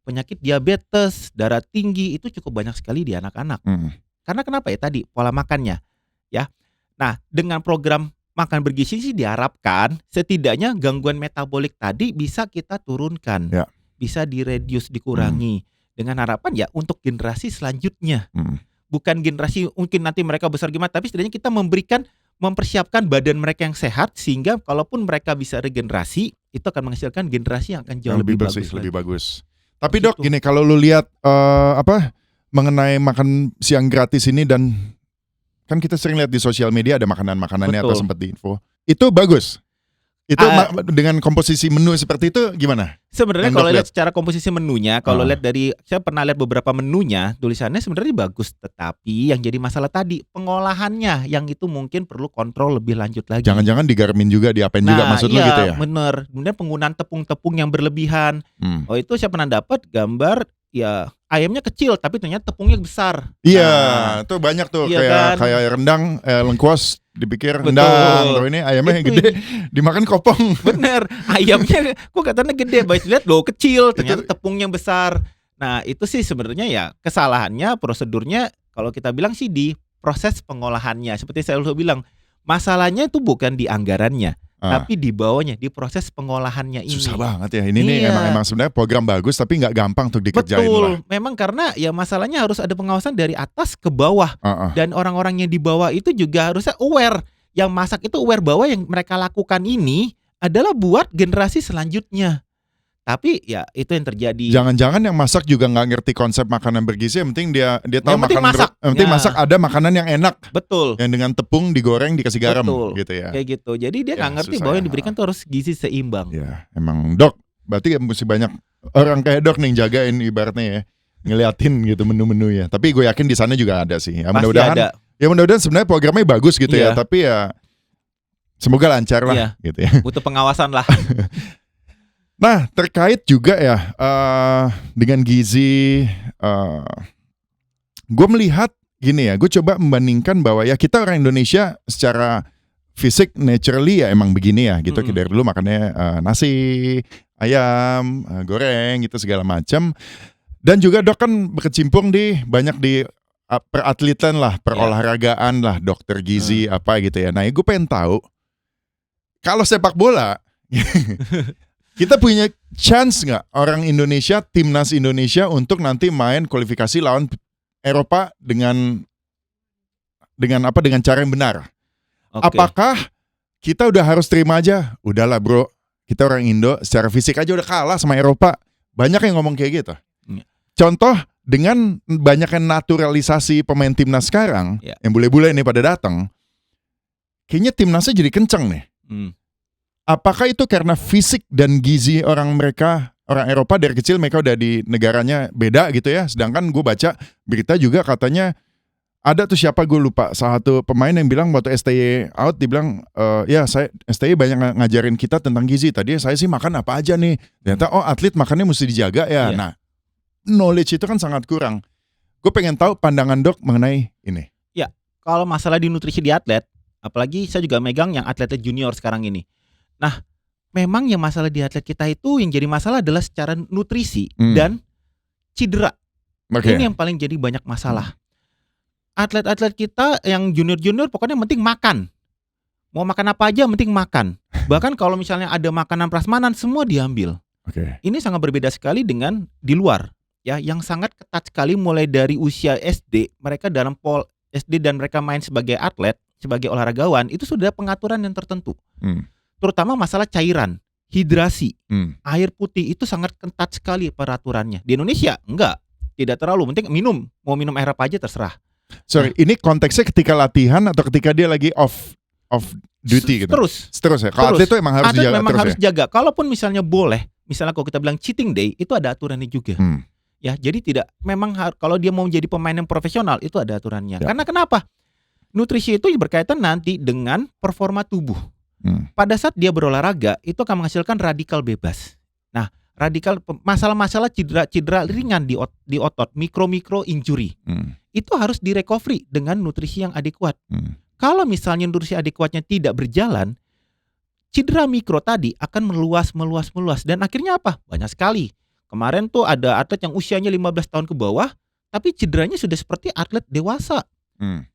Penyakit diabetes, darah tinggi itu cukup banyak sekali di anak-anak. Karena kenapa ya tadi pola makannya, ya. Nah, dengan program makan bergizi sih diharapkan setidaknya gangguan metabolik tadi bisa kita turunkan, bisa dikurangi dengan harapan ya untuk generasi selanjutnya. Bukan generasi mungkin nanti mereka besar gimana, tapi setidaknya kita mempersiapkan badan mereka yang sehat sehingga kalaupun mereka bisa regenerasi, itu akan menghasilkan generasi yang akan jauh lebih bersih, bagus. Lebih bagus. Tapi Dok, Gitu. gini, kalau lu lihat mengenai makan siang gratis ini, dan kan kita sering lihat di sosial media ada makanan-makanannya atau Betul. sempat di info. Itu bagus. Itu Ah, dengan komposisi menu seperti itu gimana? Sebenarnya Yang kalau Dok lihat secara komposisi menunya, kalau lihat dari saya pernah lihat beberapa menunya, tulisannya sebenarnya bagus, tetapi yang jadi masalah tadi pengolahannya yang itu mungkin perlu kontrol lebih lanjut lagi. Jangan-jangan digarmin juga, diapain juga Nah, maksud lu gitu ya? bener. Kemudian penggunaan tepung-tepung yang berlebihan. Hmm. Oh, itu saya pernah dapat gambar ya ayamnya kecil tapi ternyata tepungnya besar. Iya, Nah, tuh banyak tuh iya kan? kayak rendang, lengkuas dipikir Betul. rendang, tuh ini ayamnya Itu gede, dimakan kopong. bener, ayamnya kok katanya gede, baik lihat loh kecil, ternyata tepungnya besar. Nah, itu sih sebenarnya ya kesalahannya, prosedurnya kalau kita bilang sih di proses pengolahannya. Seperti saya selalu bilang, masalahnya itu bukan di anggarannya, tapi di bawahnya, di proses pengolahannya ini. Susah banget ya. Ini nih Iya. emang sebenarnya program bagus tapi nggak gampang untuk dikerjain lah. Betul, memang karena ya masalahnya harus ada pengawasan dari atas ke bawah. Dan orang-orang yang di bawah itu juga harusnya aware. Yang masak itu aware bahwa yang mereka lakukan ini adalah buat generasi selanjutnya. Tapi ya itu yang terjadi. Jangan-jangan yang masak juga nggak ngerti konsep makanan bergizi. Yang penting dia tahu Yang penting makan masak. yang penting Ya. masak ada makanan yang enak. Betul. Yang dengan tepung digoreng dikasih garam. Betul. Gitu ya. Kayak gitu. Jadi dia nggak ngerti susah bahwa ya. yang diberikan tuh harus gizi seimbang. Ya, emang Dok. Berarti mesti banyak orang kayak Dok nih yang jagain ibaratnya ya. Ngeliatin gitu menu-menu ya. Tapi gue yakin di sana juga ada sih. Ya, Pasti mudah-mudahan ada. ya mudah-mudahan sebenarnya programnya bagus gitu ya. Iya. Tapi ya semoga lancar lah Iya. gitu ya. Butuh pengawasan lah. Nah, terkait juga ya dengan gizi, gue melihat gini ya, gue coba membandingkan bahwa ya kita orang Indonesia secara fisik naturally ya emang begini ya gitu. Dari dulu makannya nasi, ayam, goreng gitu segala macam. Dan juga Dok kan berkecimpung banyak di peratletan lah, perolahragaan lah, dokter gizi apa gitu ya. Nah, gue pengen tahu kalau sepak bola kita punya chance nggak orang Indonesia, timnas Indonesia untuk nanti main kualifikasi lawan Eropa dengan cara yang benar? Oke. Apakah kita udah harus terima aja? Udahlah bro, kita orang Indo secara fisik aja udah kalah sama Eropa. Banyak yang ngomong kayak gitu. Contoh dengan banyaknya naturalisasi pemain timnas sekarang, yang bule-bule nih pada datang, kayaknya timnasnya jadi kenceng nih. Apakah itu karena fisik dan gizi orang Eropa dari kecil mereka udah di negaranya beda gitu ya. Sedangkan gue baca berita juga katanya ada tuh siapa gue lupa, salah satu pemain yang bilang waktu STY out dibilang ya saya STY banyak ngajarin kita tentang gizi. Tadi saya sih makan apa aja nih. Ternyata atlet makannya mesti dijaga ya. Nah, knowledge itu kan sangat kurang. Gue pengen tahu pandangan Dok mengenai ini. Ya, kalau masalah di nutrisi di atlet, apalagi saya juga megang yang atlet junior sekarang ini. Nah, memang yang masalah di atlet kita itu yang jadi masalah adalah secara nutrisi dan cedera. Ini yang paling jadi banyak masalah. Atlet-atlet kita yang junior-junior pokoknya yang penting makan. Mau makan apa aja yang penting makan. Bahkan kalau misalnya ada makanan prasmanan semua diambil. Ini sangat berbeda sekali dengan di luar. Ya, yang sangat ketat sekali mulai dari usia SD, mereka dalam SD dan mereka main sebagai atlet, sebagai olahragawan, itu sudah pengaturan yang tertentu. Terutama masalah cairan, hidrasi, air putih itu sangat ketat sekali peraturannya. Di Indonesia enggak, tidak terlalu, penting minum, mau minum air apa aja terserah. Sorry, ini konteksnya ketika latihan atau ketika dia lagi off duty gitu? Terus ya, kalau atlet itu emang harus atlet dijaga memang terus harus ya? jaga, kalaupun misalnya boleh, misalnya kalau kita bilang cheating day, itu ada aturannya juga. Ya, jadi tidak, memang kalau dia mau menjadi pemain yang profesional, itu ada aturannya. Karena kenapa? Nutrisi itu berkaitan nanti dengan performa tubuh. Pada saat dia berolahraga itu akan menghasilkan radikal bebas. Nah, masalah-masalah cedera ringan di otot, mikro injury, itu harus direcovery dengan nutrisi yang adekuat. Kalau misalnya nutrisi adekuatnya tidak berjalan, cedera mikro tadi akan meluas dan akhirnya apa? Banyak sekali. Kemarin tuh ada atlet yang usianya 15 tahun ke bawah, tapi cederanya sudah seperti atlet dewasa.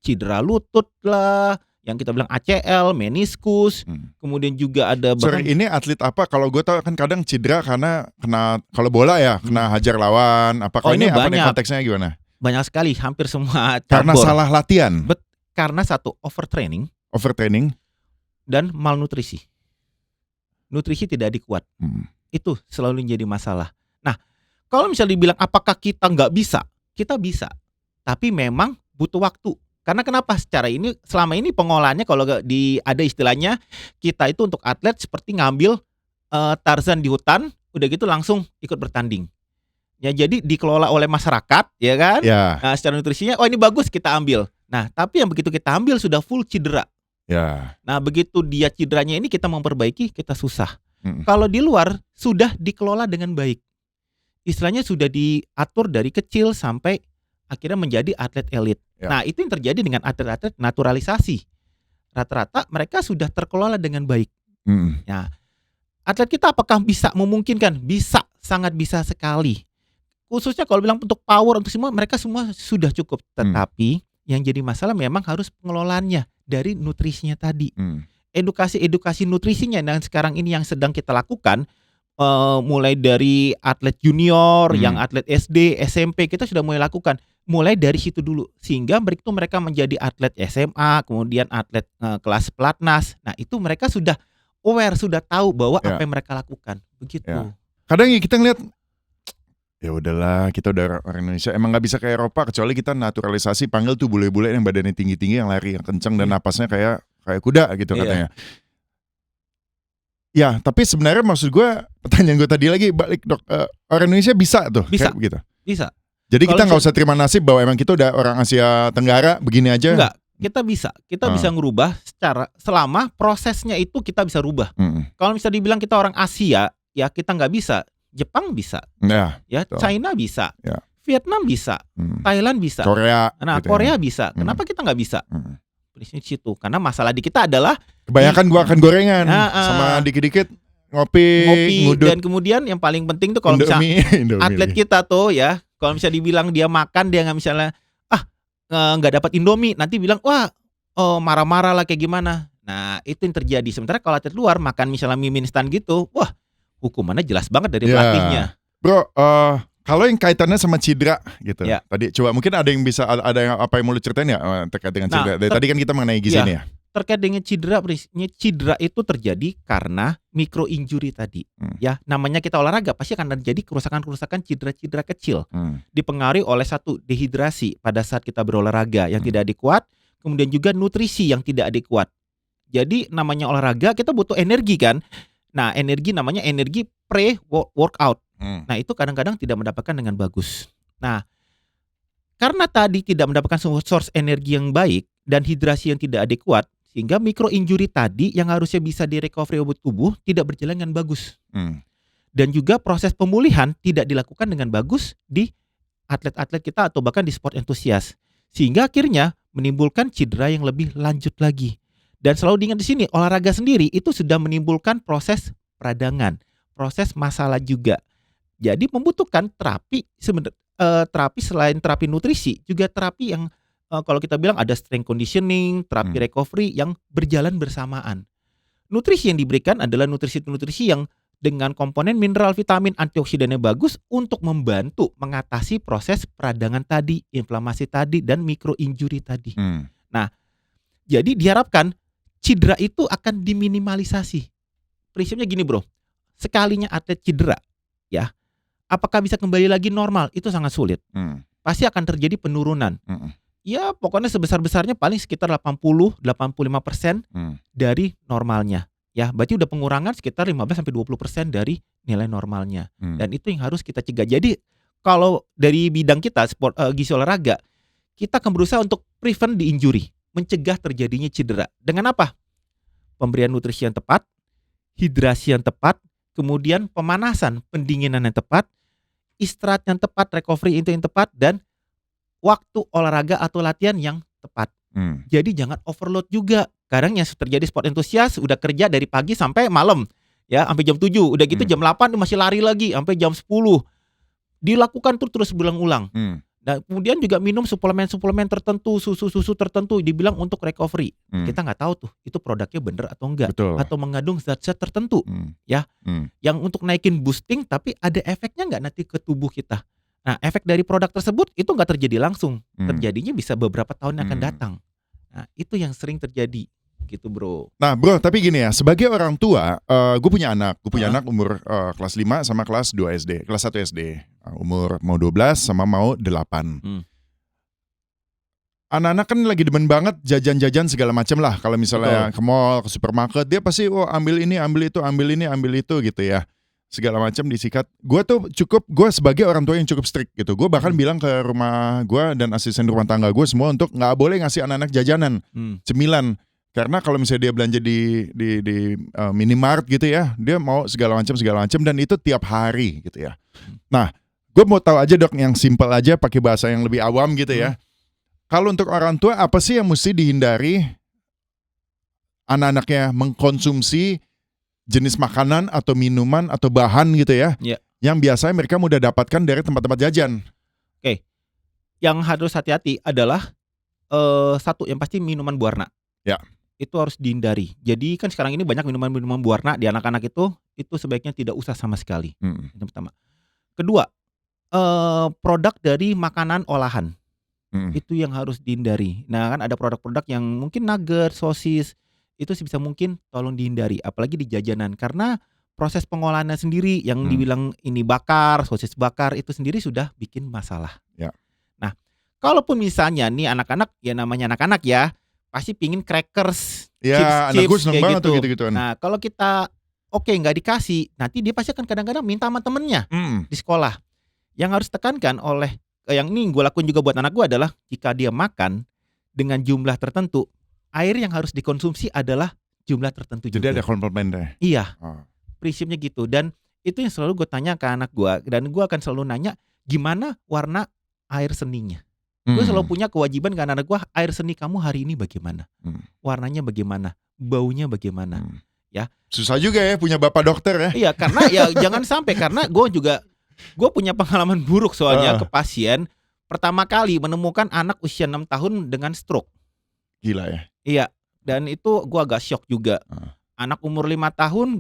Cedera lutut lah, yang kita bilang ACL, meniskus, kemudian juga ada Sorry, ini atlet apa? Kalau gue tahu kan kadang cedera karena kena, kalau bola ya kena hajar lawan. Apakah ini apa nih konteksnya gimana? Banyak sekali, hampir semua karena salah latihan. Karena satu overtraining dan malnutrisi. Nutrisi tidak adekuat. Itu selalu menjadi masalah. Nah, Kalau misalnya dibilang apakah kita nggak bisa? Kita bisa, tapi memang butuh waktu. Karena kenapa? Secara ini selama ini pengolahannya kalau ada istilahnya kita itu untuk atlet seperti ngambil Tarzan di hutan, udah gitu langsung ikut bertanding. Ya jadi dikelola oleh masyarakat, ya kan? Ya. Nah, secara nutrisinya, oh ini bagus kita ambil. Nah, tapi yang begitu kita ambil sudah full cedera. Ya. Nah, begitu dia cederanya ini kita memperbaiki, kita susah. Kalau di luar sudah dikelola dengan baik. Istilahnya sudah diatur dari kecil sampai akhirnya menjadi atlet elit. Ya. Nah, itu yang terjadi dengan atlet-atlet naturalisasi. Rata-rata mereka sudah terkelola dengan baik. Nah, atlet kita apakah bisa memungkinkan? Bisa, sangat bisa sekali. Khususnya kalau bilang untuk power, untuk semua, mereka semua sudah cukup. Tetapi yang jadi masalah memang harus pengelolaannya dari nutrisinya tadi. Edukasi nutrisinya dan sekarang ini yang sedang kita lakukan, mulai dari atlet junior, yang atlet SD, SMP, kita sudah mulai lakukan. Mulai dari situ dulu, sehingga mereka menjadi atlet SMA, kemudian atlet kelas pelatnas. Nah itu mereka sudah aware, sudah tahu bahwa apa yang mereka lakukan. Begitu. Ya. Kadang kita ngeliat, ya udahlah kita udah orang Indonesia emang nggak bisa kayak Eropa, kecuali kita naturalisasi panggil tuh bule-bule yang badannya tinggi-tinggi, yang lari yang kenceng dan napasnya kayak kuda gitu katanya. Ya tapi sebenarnya maksud gue, pertanyaan gue tadi lagi balik dok, orang Indonesia bisa tuh bisa, kayak begitu. Bisa. Jadi kita nggak usah terima nasib bahwa emang kita udah orang Asia Tenggara begini aja. Enggak, kita bisa ngerubah secara selama prosesnya itu kita bisa rubah. Kalau misalnya dibilang kita orang Asia, ya kita nggak bisa. Jepang bisa, China bisa, Vietnam bisa, Thailand bisa, Korea, nah gitu Korea bisa. Kenapa kita nggak bisa? Prinsip situ. Karena masalah di kita adalah kebanyakan gua akan gorengan sama dikit-dikit ngopi, ngudut. Dan kemudian yang paling penting tuh kalau misalnya atlet kita tuh ya, kalau misalnya dibilang dia makan, dia nggak misalnya nggak dapat Indomie, nanti bilang wah marah-marah lah kayak gimana. Nah itu yang terjadi. Sementara kalau atlet luar makan misalnya mie instan gitu, wah hukumannya jelas banget dari pelatihnya. Bro, kalau yang kaitannya sama cedera gitu. Tadi coba mungkin ada yang bisa, ada yang apa yang mau lu ceritain ya terkait dengan cedera. Dari tadi kan kita mengenai gizi nih ya. Terkait dengan cedera itu terjadi karena micro injury tadi. Ya, namanya kita olahraga pasti akan terjadi kerusakan-kerusakan cedera-cedera kecil. Dipengaruhi oleh satu dehidrasi pada saat kita berolahraga yang tidak adekuat, kemudian juga nutrisi yang tidak adekuat. Jadi namanya olahraga kita butuh energi kan. Nah, energi namanya energi pre-workout. Nah, itu kadang-kadang tidak mendapatkan dengan bagus. Nah, karena tadi tidak mendapatkan source energi yang baik dan hidrasi yang tidak adekuat, sehingga micro injury tadi yang harusnya bisa direcovery tubuh tidak berjalan dengan bagus. Dan juga proses pemulihan tidak dilakukan dengan bagus di atlet-atlet kita atau bahkan di sport entusias. Sehingga akhirnya menimbulkan cedera yang lebih lanjut lagi. Dan selalu diingat di sini, olahraga sendiri itu sudah menimbulkan proses peradangan, proses masalah juga. Jadi membutuhkan terapi, terapi selain terapi nutrisi, juga terapi yang kalau kita bilang ada strength conditioning, terapi recovery yang berjalan bersamaan. Nutrisi yang diberikan adalah nutrisi-nutrisi yang dengan komponen mineral, vitamin, antioksidannya bagus untuk membantu mengatasi proses peradangan tadi, inflamasi tadi, dan micro injury tadi. Nah, jadi diharapkan cedera itu akan diminimalisasi. Prinsipnya gini bro, sekalinya atlet cedera, ya, apakah bisa kembali lagi normal? Itu sangat sulit. Pasti akan terjadi penurunan. Ya pokoknya sebesar-besarnya paling sekitar 80-85% dari normalnya. Ya, berarti udah pengurangan sekitar 15-20% dari nilai normalnya. Dan itu yang harus kita cegah. Jadi kalau dari bidang kita sport gizi olahraga, kita akan berusaha untuk prevent the injury, mencegah terjadinya cedera. Dengan apa? Pemberian nutrisi yang tepat, hidrasi yang tepat, kemudian pemanasan, pendinginan yang tepat, istirahat yang tepat, recovery itu yang tepat, dan waktu olahraga atau latihan yang tepat. Jadi jangan overload juga. Kadang yang terjadi sport entusias udah kerja dari pagi sampai malam, ya sampai jam 7, udah gitu jam 8 masih lari lagi sampai jam 10. Dilakukan terus berulang-ulang. Dan kemudian juga minum suplemen-suplemen tertentu, susu-susu tertentu dibilang untuk recovery. Kita nggak tahu tuh itu produknya bener atau enggak. Betul. Atau mengandung zat-zat tertentu, ya, yang untuk naikin boosting tapi ada efeknya nggak nanti ke tubuh kita. Nah, efek dari produk tersebut itu nggak terjadi langsung, terjadinya bisa beberapa tahun yang akan datang. Nah, itu yang sering terjadi, gitu bro. Nah bro, tapi gini ya, sebagai orang tua, gue punya anak umur kelas 5 sama kelas 2 SD, kelas 1 SD, umur mau 12 sama mau 8. Anak-anak kan lagi demen banget jajan-jajan segala macam lah. Kalau misalnya ke mall, ke supermarket, dia pasti ambil ini, ambil itu, ambil ini, ambil itu gitu ya. Segala macam disikat. Gue sebagai orang tua yang cukup strict gitu. Gue bahkan bilang ke rumah gue dan asisten rumah tangga gue semua untuk nggak boleh ngasih anak-anak jajanan, cemilan. Karena kalau misalnya dia belanja di minimart gitu ya, dia mau segala macam dan itu tiap hari gitu ya. Nah, gue mau tahu aja dok, yang simpel aja pakai bahasa yang lebih awam gitu ya. Kalau untuk orang tua, apa sih yang mesti dihindari anak-anaknya mengkonsumsi jenis makanan atau minuman atau bahan gitu ya, yang biasanya mereka mudah dapatkan dari tempat-tempat jajan? Oke, yang harus hati-hati adalah satu, yang pasti minuman berwarna. Ya. Itu harus dihindari. Jadi kan sekarang ini banyak minuman-minuman berwarna di anak-anak itu sebaiknya tidak usah sama sekali. Itu pertama. Kedua, produk dari makanan olahan. Itu yang harus dihindari. Nah kan ada produk-produk yang mungkin nugget, sosis, itu sebisa mungkin tolong dihindari. Apalagi di jajanan, karena proses pengolahannya sendiri yang dibilang ini bakar, sosis bakar, itu sendiri sudah bikin masalah. Ya. Nah, kalaupun misalnya nih anak-anak, ya namanya anak-anak ya, pasti pingin crackers, ya, chips, anak gue seneng banget gitu. tuh gitu-gituan. Nah kalau kita nggak dikasih, nanti dia pasti akan kadang-kadang minta sama temennya di sekolah. Yang harus tekankan oleh yang ini gue lakuin juga buat anak gue adalah, jika dia makan dengan jumlah tertentu, air yang harus dikonsumsi adalah jumlah tertentu juga. Jadi ada komplemennya. Iya, prinsipnya gitu. Dan itu yang selalu gue tanya ke anak gue, dan gue akan selalu nanya gimana warna air seninya. Gue selalu punya kewajiban ke anak gue, air seni kamu hari ini bagaimana, warnanya bagaimana, baunya bagaimana. Ya, susah juga ya punya bapak dokter ya. Iya, karena ya jangan sampai, karena gue punya pengalaman buruk soalnya ke pasien. Pertama kali menemukan anak usia 6 tahun dengan stroke. Gila ya. Iya, dan itu gue agak shock juga. Anak umur 5 tahun,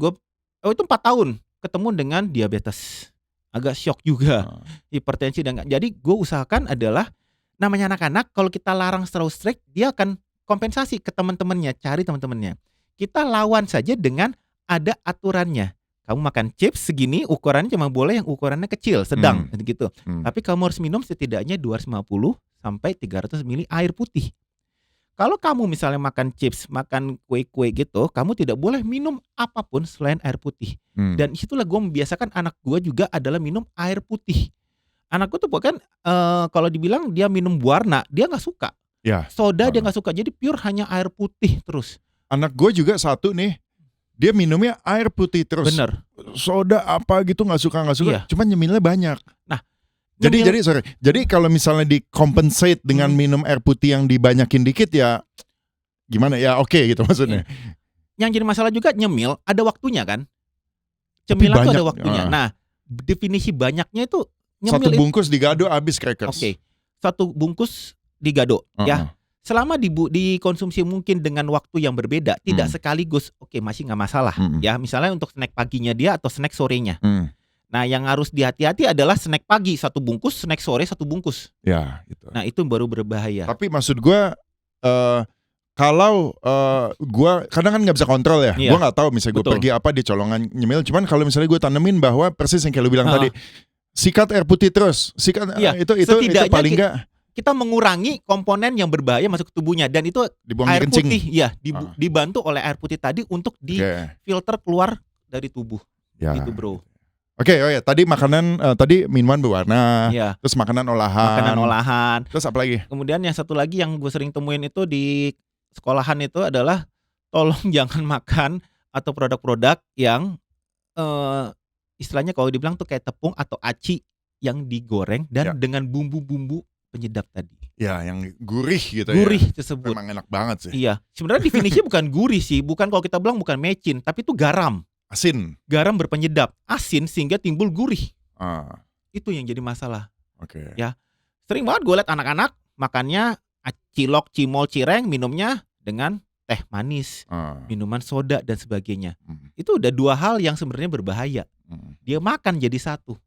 itu 4 tahun ketemu dengan diabetes. Agak shock juga. Hipertensi dan jadi gue usahakan adalah, namanya anak-anak, kalau kita larang terlalu strict, dia akan kompensasi ke teman-temannya, cari teman-temannya. Kita lawan saja dengan ada aturannya. Kamu makan chips segini, ukurannya cuma boleh yang ukurannya kecil, sedang gitu. Tapi kamu harus minum setidaknya 250 sampai 300 ml air putih. Kalau kamu misalnya makan chips, makan kue-kue gitu, kamu tidak boleh minum apapun selain air putih. Dan disitulah gue membiasakan anak gue juga adalah minum air putih. Anakku tuh bukan kalau dibilang dia minum berwarna, dia nggak suka. Ya. Soda dia nggak suka, jadi pure hanya air putih terus. Anak gue juga satu nih, dia minumnya air putih terus. Bener. Soda apa gitu nggak suka. Iya. Cuman nyemilnya banyak. Nah, jadi kalau misalnya dikompensate dengan minum air putih yang dibanyakin dikit ya, gimana ya, oke gitu maksudnya. Yang jadi masalah juga nyemil ada waktunya kan. Cemilan tuh ada waktunya. Nah, definisi banyaknya itu nyemil. Satu bungkus digado habis crackers. Oke. Satu bungkus digado ya. Selama dikonsumsi mungkin dengan waktu yang berbeda, tidak sekaligus, masih nggak masalah. Ya, misalnya untuk snack paginya dia atau snack sorenya. Nah, yang harus dihati-hati adalah snack pagi 1 bungkus, snack sore 1 bungkus. Ya, gitu. Nah, itu baru berbahaya. Tapi maksud gue, kalau gue kadang kan nggak bisa kontrol ya. Gue nggak tahu misalnya gue pergi apa di colongan nyemil. Cuman kalau misalnya gue tanemin bahwa persis yang kayak lu bilang tadi, sikat air putih terus, sikat itu paling nggak. Kita mengurangi komponen yang berbahaya masuk ke tubuhnya, dan itu dibuang air kencing. Putih ya dibantu oleh air putih tadi untuk difilter keluar dari tubuh. Gitu bro. Oke, tadi makanan, tadi minuman berwarna, terus makanan olahan. Terus apa lagi? Kemudian yang satu lagi yang gue sering temuin itu di sekolahan itu adalah, tolong jangan makan atau produk-produk yang istilahnya kalau dibilang tuh kayak tepung atau aci yang digoreng dan dengan bumbu-bumbu penyedap tadi. Ya, yang gurih gitu. Gurih tersebut. Memang enak banget sih. Iya, sebenarnya definisinya bukan gurih sih, bukan kalau kita bilang bukan mecin, tapi itu garam. Asin. Garam berpenyedap, asin sehingga timbul gurih. Itu yang jadi masalah. Ya, sering banget gue liat anak-anak makannya cilok, cimol, cireng, minumnya dengan teh manis, minuman soda dan sebagainya. Itu udah 2 hal yang sebenarnya berbahaya. Dia makan jadi satu.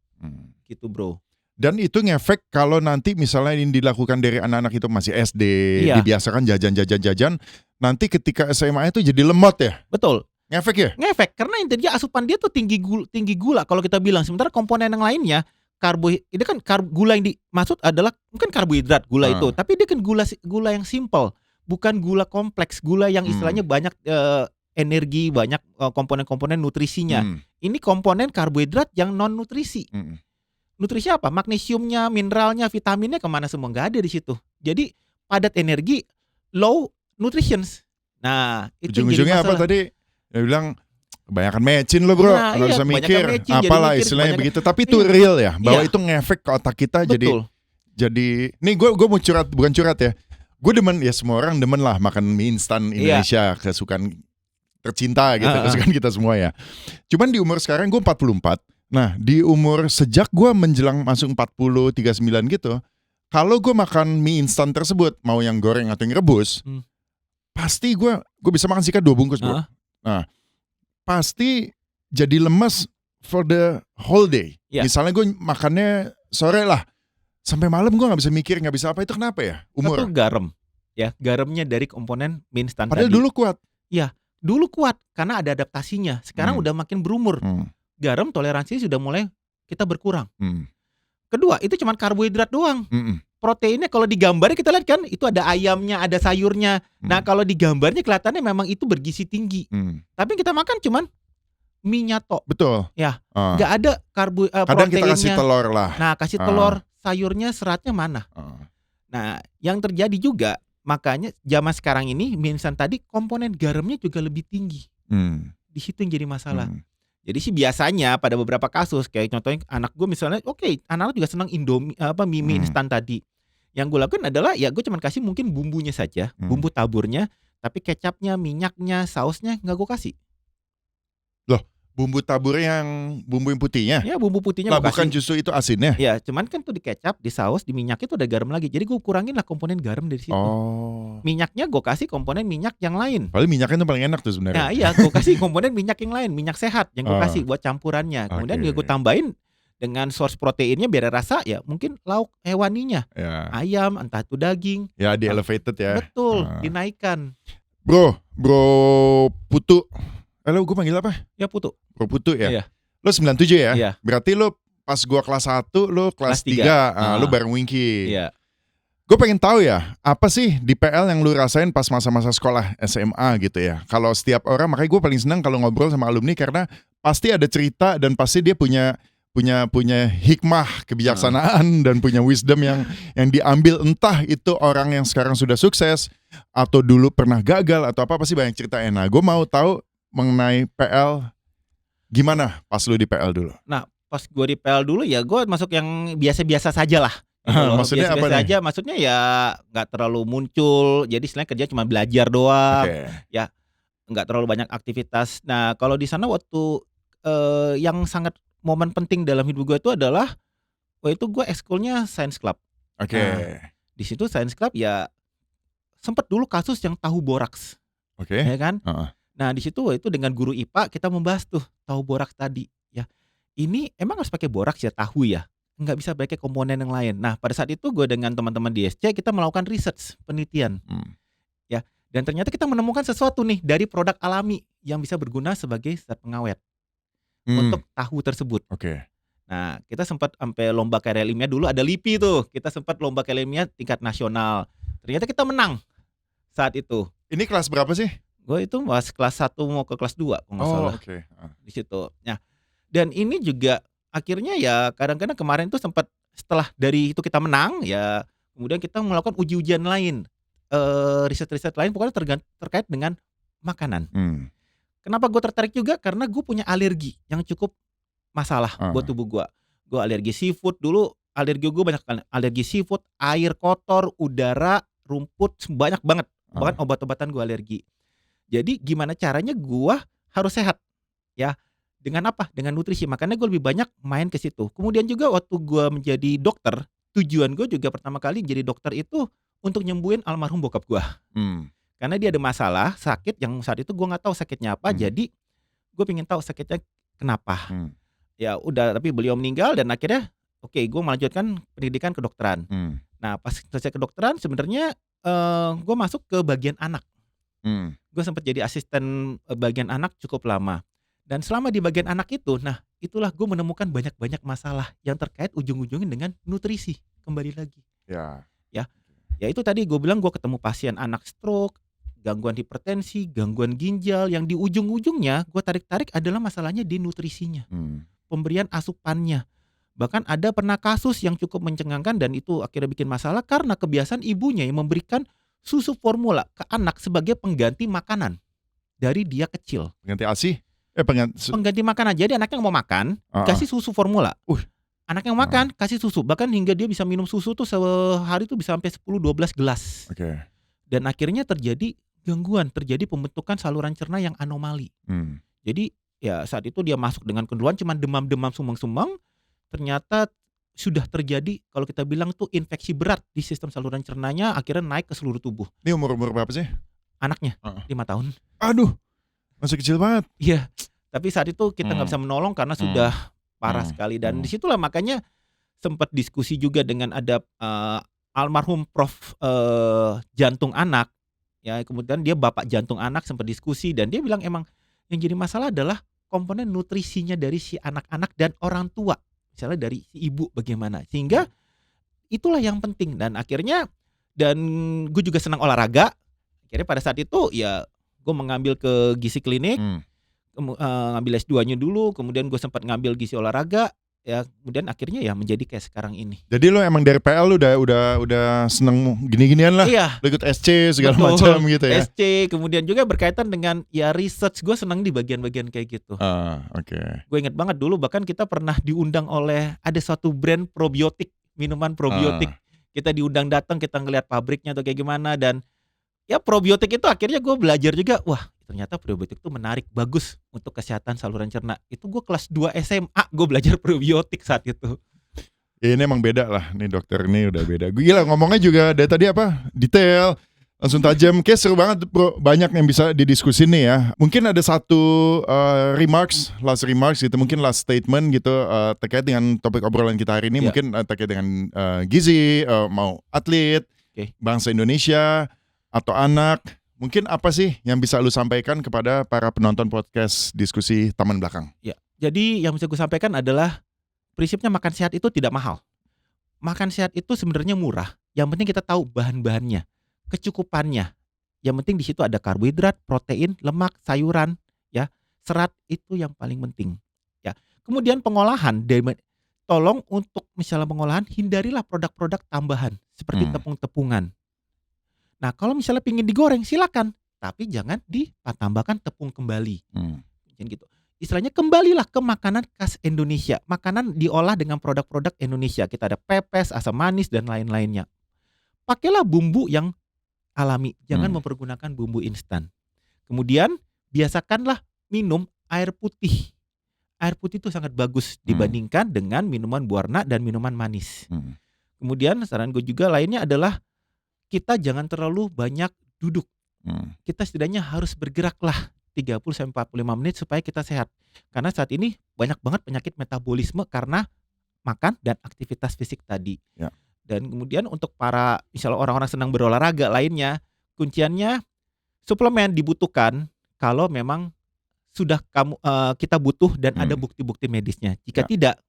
Gitu bro. Dan itu ngefek kalau nanti misalnya ini dilakukan dari anak-anak itu masih SD, dibiasakan jajan, nanti ketika SMA itu jadi lemot ya? Betul. Ngefek ya? Ngefek, karena intinya asupan dia tuh tinggi gula kalau kita bilang. Sementara komponen yang lainnya, ini kan gula yang dimaksud adalah bukan karbohidrat gula itu, tapi dia kan gula yang simple, bukan gula kompleks, gula yang istilahnya banyak energi, banyak komponen-komponen nutrisinya. Ini komponen karbohidrat yang non nutrisi. Nutrisi apa? Magnesiumnya, mineralnya, vitaminnya kemana semua, nggak ada di situ. Jadi padat energi, low nutrition. Nah, itu ujung-ujungnya apa tadi? Dia bilang kebanyakan mecin lo bro, nggak bisa mikir, apalah istilahnya begitu. Tapi itu real ya, bahwa itu ngefek ke otak kita. Betul. Jadi, nih gue mau curhat, bukan curhat ya. Gue demen, ya semua orang demen lah makan mie instan Indonesia, kesukaan tercinta gitu, kesukaan kita semua ya. Cuman di umur sekarang gue 44. Nah, di umur sejak gue menjelang masuk 40, 39 gitu, kalau gue makan mie instan tersebut, mau yang goreng atau yang rebus, pasti gue bisa makan sikat 2 bungkus bro. Nah, pasti jadi lemes for the whole day. Misalnya gue makannya sore lah, sampai malam gue nggak bisa mikir, nggak bisa apa, itu kenapa ya? Umur. Satu garam, ya garamnya dari komponen mie instan. Padahal dulu kuat. Ya, dulu kuat karena ada adaptasinya. Sekarang udah makin berumur, garam toleransinya sudah mulai kita berkurang. Kedua, itu cuma karbohidrat doang. Proteinnya kalau digambarnya kita lihat kan, itu ada ayamnya, ada sayurnya. Nah kalau digambarnya kelihatannya memang itu bergizi tinggi. Tapi kita makan cuman mie nyato. Betul. Ya, nggak ada kadang proteinnya. Kita kasih telur lah. Nah kasih telur, sayurnya seratnya mana? Nah yang terjadi juga, makanya zaman sekarang ini mie instan tadi komponen garamnya juga lebih tinggi. Di situ yang jadi masalah. Jadi sih biasanya pada beberapa kasus kayak contohnya anak gue misalnya, anak juga senang Indomie mie instan tadi. Yang gue lakukan adalah ya gue cuma kasih mungkin bumbunya saja, bumbu taburnya, tapi kecapnya, minyaknya, sausnya nggak gue kasih. Loh, bumbu tabur yang bumbu yang putihnya? Ya bumbu putihnya. Lah bukan justru itu asinnya? Ya cuman kan tuh di kecap, di saus, di minyak itu ada garam lagi. Jadi gue kurangin lah komponen garam dari situ. Minyaknya gue kasih komponen minyak yang lain. Paling minyaknya itu paling enak tuh sebenarnya. Nah iya, gue kasih komponen minyak yang lain, minyak sehat yang gue kasih buat campurannya. Kemudian gue tambahin dengan source proteinnya biar rasa ya mungkin lauk hewaninya. Ayam, entah itu daging. Ya di elevated ya. Betul, dinaikkan. Bro Putu. Lo gue panggil apa? Ya Putu. Bro Putu ya. Iya. Lo 97 ya? Iya. Berarti lo pas gue kelas 1, lo kelas 3. Lo bareng Winky. Iya. Gue pengen tahu ya, apa sih di PL yang lu rasain pas masa-masa sekolah SMA gitu ya. Kalau setiap orang, makanya gue paling senang kalau ngobrol sama alumni karena pasti ada cerita dan pasti dia punya hikmah, kebijaksanaan dan punya wisdom yang diambil, entah itu orang yang sekarang sudah sukses atau dulu pernah gagal atau apa, pasti banyak ceritanya. Nah, gue mau tahu mengenai PL, gimana pas lu di PL dulu? Nah, pas gue di PL dulu ya gue masuk yang biasa-biasa saja lah. Maksudnya apa nih? Aja, maksudnya ya nggak terlalu muncul, jadi istilahnya kerja cuma belajar doang, ya nggak terlalu banyak aktivitas. Nah kalau di sana waktu yang sangat momen penting dalam hidup gue itu adalah waktu itu gue ekskulnya Science Club. Nah, di situ Science Club ya sempat dulu kasus yang tahu boraks, ya kan? Nah di situ itu dengan guru IPA kita membahas tuh tahu boraks tadi. Ya ini emang harus pakai boraks ya tahu ya? Nggak bisa pakai komponen yang lain. Nah pada saat itu gue dengan teman-teman di SC kita melakukan research, penelitian. Ya, dan ternyata kita menemukan sesuatu nih dari produk alami yang bisa berguna sebagai zat pengawet untuk tahu tersebut. Nah kita sempat sampai lomba karya ilmiah, dulu ada LIPI tuh, kita sempat lomba karya ilmiah tingkat nasional. Ternyata kita menang saat itu. Ini kelas berapa sih? Gue itu masih kelas 1 mau ke kelas 2 kalau nggak salah. Di situ. Nah, dan ini juga akhirnya ya kadang-kadang kemarin tuh sempat setelah dari itu kita menang ya, kemudian kita melakukan uji-ujian lain, riset-riset lain pokoknya terkait dengan makanan. Kenapa gue tertarik juga? Karena gue punya alergi yang cukup masalah buat tubuh gue. Gue alergi seafood dulu, alergi gue banyak sekali. Alergi seafood, air kotor, udara, rumput, banyak banget. Bahkan obat-obatan gue alergi. Jadi gimana caranya gue harus sehat ya? Dengan apa? Dengan nutrisi. Makanya gue lebih banyak main ke situ. Kemudian juga waktu gue menjadi dokter, tujuan gue juga pertama kali jadi dokter itu untuk nyembuhin almarhum bokap gue. Karena dia ada masalah sakit yang saat itu gue nggak tahu sakitnya apa. Jadi gue pengen tahu sakitnya kenapa. Ya udah, tapi beliau meninggal dan akhirnya gue melanjutkan pendidikan kedokteran. Nah pas selesai kedokteran sebenarnya gue masuk ke bagian anak. Gue sempat jadi asisten bagian anak cukup lama. Dan selama di bagian anak itu, nah itulah gue menemukan banyak-banyak masalah yang terkait ujung-ujungnya dengan nutrisi, kembali lagi. Ya. Ya itu tadi gue bilang gue ketemu pasien anak stroke, gangguan hipertensi, gangguan ginjal, yang di ujung-ujungnya gue tarik-tarik adalah masalahnya di nutrisinya, pemberian asupannya. Bahkan ada pernah kasus yang cukup mencengangkan dan itu akhirnya bikin masalah karena kebiasaan ibunya yang memberikan susu formula ke anak sebagai pengganti makanan dari dia kecil. Pengganti ASI? Pengganti makanan. Jadi anaknya mau makan, kasih susu formula. Anaknya mau makan, kasih susu. Bahkan hingga dia bisa minum susu tuh sehari tuh bisa sampai 10-12 gelas. Dan akhirnya terjadi gangguan, terjadi pembentukan saluran cerna yang anomali. Jadi ya saat itu dia masuk dengan keluhan cuma demam-demam sumeng-sumeng. Ternyata sudah terjadi kalau kita bilang tuh infeksi berat di sistem saluran cernanya, akhirnya naik ke seluruh tubuh. Ini umur berapa sih? Anaknya 5 tahun. Aduh, masih kecil banget. Iya, tapi saat itu kita nggak bisa menolong karena sudah parah sekali. Dan disitulah makanya sempat diskusi juga dengan ada almarhum Prof jantung anak. Ya, kemudian dia bapak jantung anak sempat diskusi dan dia bilang emang yang jadi masalah adalah komponen nutrisinya dari si anak-anak dan orang tua. Misalnya dari si ibu bagaimana, sehingga itulah yang penting. Dan akhirnya gue juga senang olahraga. Akhirnya pada saat itu ya gue mengambil ke gizi klinik, ngambil S2-nya dulu, kemudian gue sempat ngambil gizi olahraga, ya kemudian akhirnya ya menjadi kayak sekarang ini. Jadi lo emang dari PL lo udah seneng gini-ginian lah. Iya. Lo ikut SC segala macam gitu ya. SC, kemudian juga berkaitan dengan ya research, gue senang di bagian-bagian kayak gitu. Gue inget banget dulu bahkan kita pernah diundang oleh ada suatu brand probiotik, minuman probiotik. Kita diundang datang, kita ngeliat pabriknya atau kayak gimana, dan ya probiotik itu akhirnya gue belajar juga, wah ternyata probiotik itu menarik, bagus untuk kesehatan saluran cerna. Itu gue kelas 2 SMA gue belajar probiotik saat itu. Ya ini emang beda lah, nih dokter ini udah beda. Gue gila ngomongnya juga dari tadi detail, langsung tajam. Kayak seru banget bro, banyak yang bisa didiskusin nih ya. Mungkin ada satu last remarks gitu, mungkin last statement gitu terkait dengan topik obrolan kita hari ini. Mungkin terkait dengan gizi, mau atlet, bangsa Indonesia atau anak. Mungkin apa sih yang bisa lu sampaikan kepada para penonton podcast diskusi Taman Belakang? Ya, jadi yang bisa gue sampaikan adalah prinsipnya makan sehat itu tidak mahal. Makan sehat itu sebenarnya murah. Yang penting kita tahu bahan-bahannya, kecukupannya. Yang penting di situ ada karbohidrat, protein, lemak, sayuran, ya, serat itu yang paling penting. Ya, kemudian pengolahan, tolong untuk misalnya pengolahan hindarilah produk-produk tambahan seperti tepung-tepungan. Nah kalau misalnya pingin digoreng silakan, tapi jangan ditambahkan tepung kembali. Gitu. Istilahnya kembalilah ke makanan khas Indonesia, makanan diolah dengan produk-produk Indonesia. Kita ada pepes, asam manis dan lain-lainnya. Pakailah bumbu yang alami, jangan mempergunakan bumbu instan. Kemudian biasakanlah minum air putih. Air putih itu sangat bagus dibandingkan dengan minuman berwarna dan minuman manis. Kemudian saran gue juga lainnya adalah kita jangan terlalu banyak duduk. Kita setidaknya harus bergeraklah 30-45 menit supaya kita sehat. Karena saat ini banyak banget penyakit metabolisme karena makan dan aktivitas fisik tadi. Dan kemudian untuk para misalnya orang-orang senang berolahraga lainnya, kunciannya suplemen dibutuhkan kalau memang sudah kita butuh dan ada bukti-bukti medisnya. Jika tidak,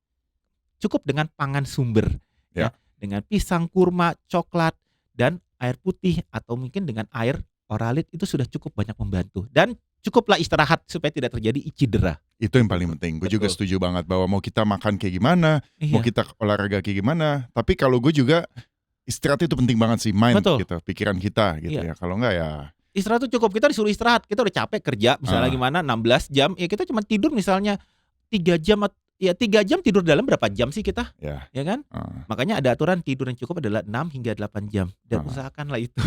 cukup dengan pangan sumber. Ya, dengan pisang, kurma, coklat, dan air putih atau mungkin dengan air oralit itu sudah cukup banyak membantu. Dan cukuplah istirahat supaya tidak terjadi cedera. Itu yang paling penting. Gue juga setuju banget bahwa mau kita makan kayak gimana, mau kita olahraga kayak gimana, tapi kalau gue juga istirahat itu penting banget sih, mind gitu, pikiran kita gitu ya. Kalau enggak ya istirahat itu cukup, kita disuruh istirahat, kita udah capek kerja misalnya gimana 16 jam, ya kita cuma tidur misalnya 3 jam. Ya 3 jam tidur dalam berapa jam sih kita? Ya kan? Makanya ada aturan tidur yang cukup adalah 6 hingga 8 jam. Dan usahakanlah itu.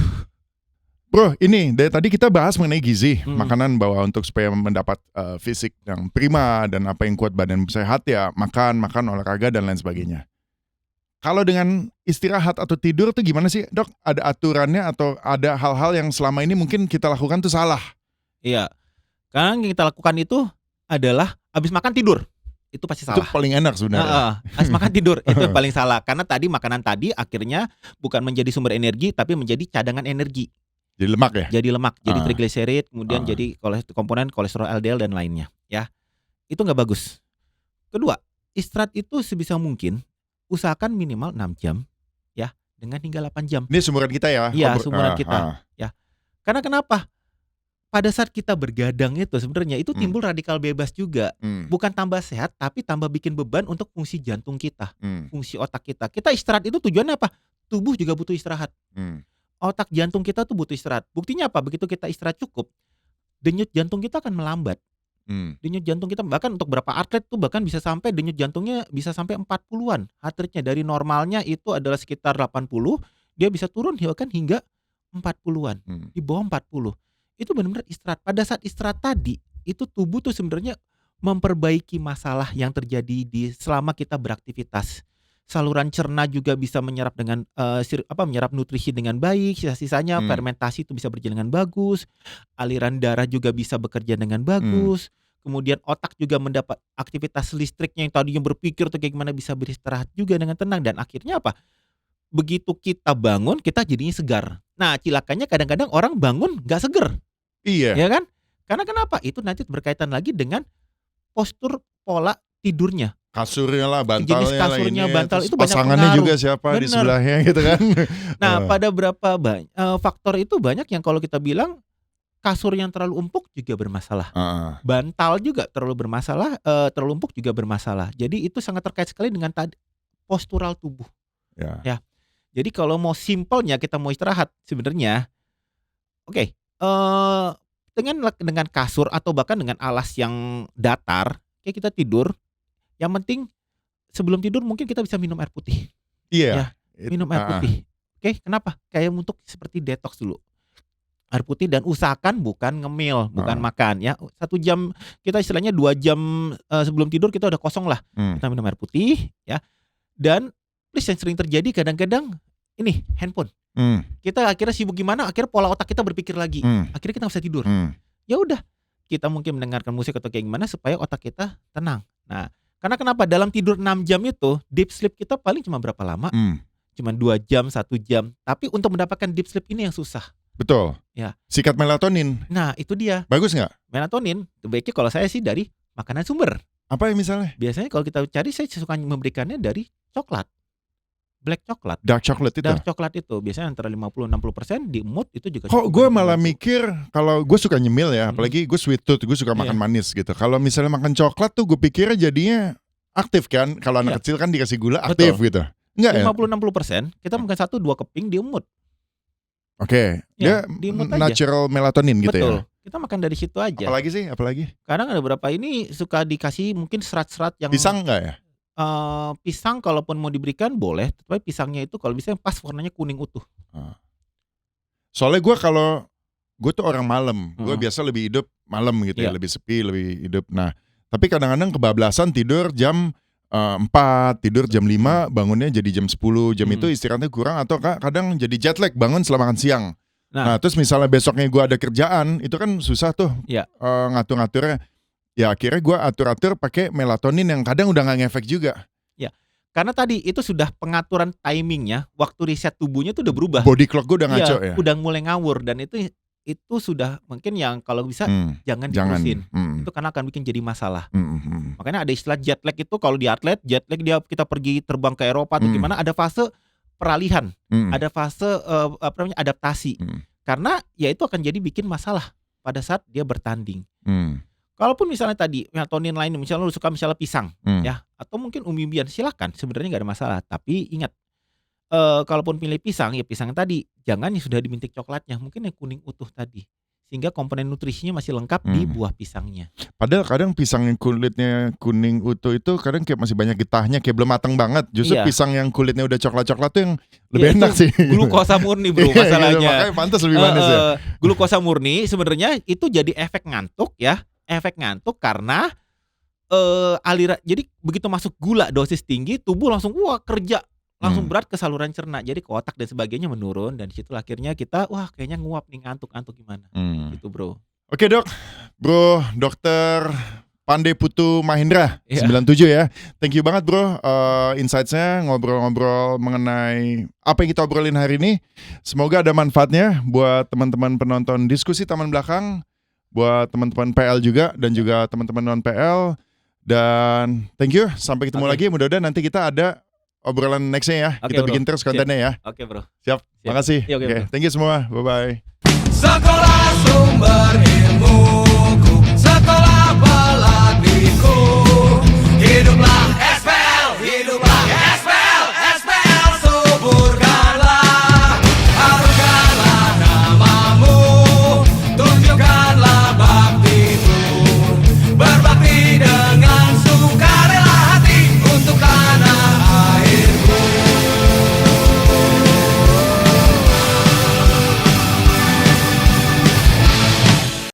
Bro, ini dari tadi kita bahas mengenai gizi, makanan bahwa untuk supaya mendapat fisik yang prima dan apa yang kuat badan sehat ya makan, olahraga dan lain sebagainya. Kalau dengan istirahat atau tidur tuh gimana sih dok? Ada aturannya atau ada hal-hal yang selama ini mungkin kita lakukan tuh salah? Iya, karena yang kita lakukan itu adalah habis makan tidur. Itu pasti salah. Itu paling enak sebenarnya. Habis makan tidur itu yang paling salah. Karena tadi makanan tadi akhirnya bukan menjadi sumber energi tapi menjadi cadangan energi. Jadi lemak ya? Jadi lemak, jadi trigliserid, kemudian jadi komponen kolesterol LDL dan lainnya. Ya, itu nggak bagus. Kedua, istirahat itu sebisa mungkin usahakan minimal 6 jam ya, dengan hingga 8 jam. Ini sumuran kita ya? Iya, sumuran kita. Ya. Karena kenapa? Pada saat kita bergadang itu sebenarnya itu timbul radikal bebas juga. Bukan tambah sehat tapi tambah bikin beban untuk fungsi jantung kita, fungsi otak kita. Kita istirahat itu tujuannya apa? Tubuh juga butuh istirahat. Otak jantung kita tuh butuh istirahat. Buktinya apa? Begitu kita istirahat cukup, denyut jantung kita akan melambat. Denyut jantung kita bahkan untuk beberapa atlet tuh bahkan bisa sampai denyut jantungnya bisa sampai 40-an. Heart rate-nya dari normalnya itu adalah sekitar 80, dia bisa turun bahkan hingga 40-an. Di bawah 40. Itu benar-benar istirahat. Pada saat istirahat tadi, itu tubuh tuh sebenarnya memperbaiki masalah yang terjadi selama kita beraktivitas. Saluran cerna juga bisa menyerap dengan menyerap nutrisi dengan baik, sisa-sisanya fermentasi itu bisa berjalan dengan bagus, aliran darah juga bisa bekerja dengan bagus, kemudian otak juga mendapat aktivitas listriknya yang tadinya berpikir tuh kayak gimana bisa beristirahat juga dengan tenang dan akhirnya apa? Begitu kita bangun kita jadinya segar. Nah, cilakanya kadang-kadang orang bangun gak seger. Iya. Ya kan? Karena kenapa? Itu nanti berkaitan lagi dengan postur pola tidurnya. Kasurnya lah, bantalnya jenis kasurnya, lah, bantal itu banyak pasangannya pengaruh. juga siapa di Bener. sebelahnya gitu kan. Nah, pada beberapa faktor itu banyak yang kalau kita bilang kasur yang terlalu empuk juga bermasalah. Bantal juga terlalu bermasalah, terlalu empuk juga bermasalah. Jadi itu sangat terkait sekali dengan postural tubuh. Ya. Jadi kalau mau simpelnya kita mau istirahat sebenarnya, dengan kasur atau bahkan dengan alas yang datar, kayak kita tidur. Yang penting sebelum tidur mungkin kita bisa minum air putih. Iya. Ya, minum air putih. Kenapa? Kayak untuk seperti detox dulu. Air putih dan usahakan bukan ngemil, bukan makan ya. 1 jam kita istilahnya 2 jam sebelum tidur kita udah kosong lah. Kita minum air putih ya. Dan please yang sering terjadi kadang-kadang ini handphone. Kita akhirnya sibuk gimana, akhirnya pola otak kita berpikir lagi. Akhirnya kita nggak bisa tidur. Ya udah, kita mungkin mendengarkan musik atau kayak gimana supaya otak kita tenang. Nah, karena kenapa? Dalam tidur 6 jam itu deep sleep kita paling cuma berapa lama? Cuma 2 jam, 1 jam. Tapi untuk mendapatkan deep sleep ini yang susah. Betul. Ya. Sikat melatonin. Nah, itu dia. Bagus nggak? Melatonin, baiknya kalau saya sih dari makanan sumber. Apa ya misalnya? Biasanya kalau kita cari saya suka memberikannya dari coklat. Black coklat. Dark chocolate itu? Dark coklat itu biasanya antara 50-60% di mood itu juga. Kok gue malah mikir kalau gue suka nyemil ya, apalagi gue sweet tooth, gue suka makan manis gitu. Kalau misalnya makan coklat tuh gue pikirnya jadinya aktif kan. Kalau anak kecil kan dikasih gula aktif gitu. Enggak ya? 50-60% kita makan 1-2 keping di mood. Oke. Dia natural melatonin gitu. Betul. Ya. Kita makan dari situ aja. Apalagi sih? Apalagi? Kadang ada beberapa ini suka dikasih mungkin serat-serat yang pisang enggak ya? Pisang kalaupun mau diberikan boleh, tapi pisangnya itu kalau bisa pas warnanya kuning utuh. Soalnya gue tuh orang malam, gue biasa lebih hidup malam gitu ya, lebih sepi, lebih hidup. Nah, tapi kadang-kadang kebablasan tidur jam 4, tidur jam 5, bangunnya jadi jam 10, jam itu istirahatnya kurang atau kadang jadi jet lag, bangun setelah makan siang. Nah terus misalnya besoknya gue ada kerjaan, itu kan susah tuh ngatur-ngaturnya. Ya akhirnya gue atur-atur pakai melatonin yang kadang udah gak ngefek juga. Ya, karena tadi itu sudah pengaturan timingnya, waktu reset tubuhnya tuh udah berubah. Body clock gue udah ngaco ya. Udah mulai ngawur dan itu sudah mungkin yang kalau bisa jangan diterusin. Itu karena akan bikin jadi masalah. Makanya ada istilah jet lag itu kalau di atlet, jet lag dia kita pergi terbang ke Eropa atau gimana, ada fase peralihan, ada fase adaptasi. Karena ya itu akan jadi bikin masalah pada saat dia bertanding. Kalaupun misalnya tadi melatonin lain, misalnya lu suka misalnya pisang, ya, atau mungkin umbi-umbian, silakan, sebenarnya nggak ada masalah. Tapi ingat, kalaupun pilih pisang, ya pisang tadi jangan yang sudah dimintik coklatnya, mungkin yang kuning utuh tadi, sehingga komponen nutrisinya masih lengkap di buah pisangnya. Padahal kadang pisang yang kulitnya kuning utuh itu kadang kayak masih banyak getahnya, kayak belum matang banget. Justru pisang yang kulitnya udah coklat-coklat tuh yang lebih enak sih. Glukosa murni bro masalahnya. Makanya pantas lebih manis ya. Glukosa murni sebenarnya itu jadi efek ngantuk ya. Efek ngantuk karena aliran, jadi begitu masuk gula dosis tinggi, tubuh langsung kerja, langsung berat ke saluran cerna, jadi ke otak dan sebagainya menurun, dan disitu akhirnya kita kayaknya nguap nih, ngantuk gimana gitu bro. Oke dok, bro Dokter Pandey Putu Mahendra 97 ya. Thank you banget bro, insights-nya, ngobrol-ngobrol mengenai apa yang kita obrolin hari ini. Semoga ada manfaatnya buat teman-teman penonton diskusi Taman Belakang, buat teman-teman PL juga dan juga teman-teman non PL. Dan thank you, sampai ketemu Oke. lagi. Mudah-mudahan nanti kita ada obrolan nextnya ya. Oke, Kita bro. bikin terus kontennya ya. Oke, bro. Siap. Siap. Makasih. Iya, oke, Oke, bro. thank you semua. Bye-bye. Sekolah Sumber Hidup.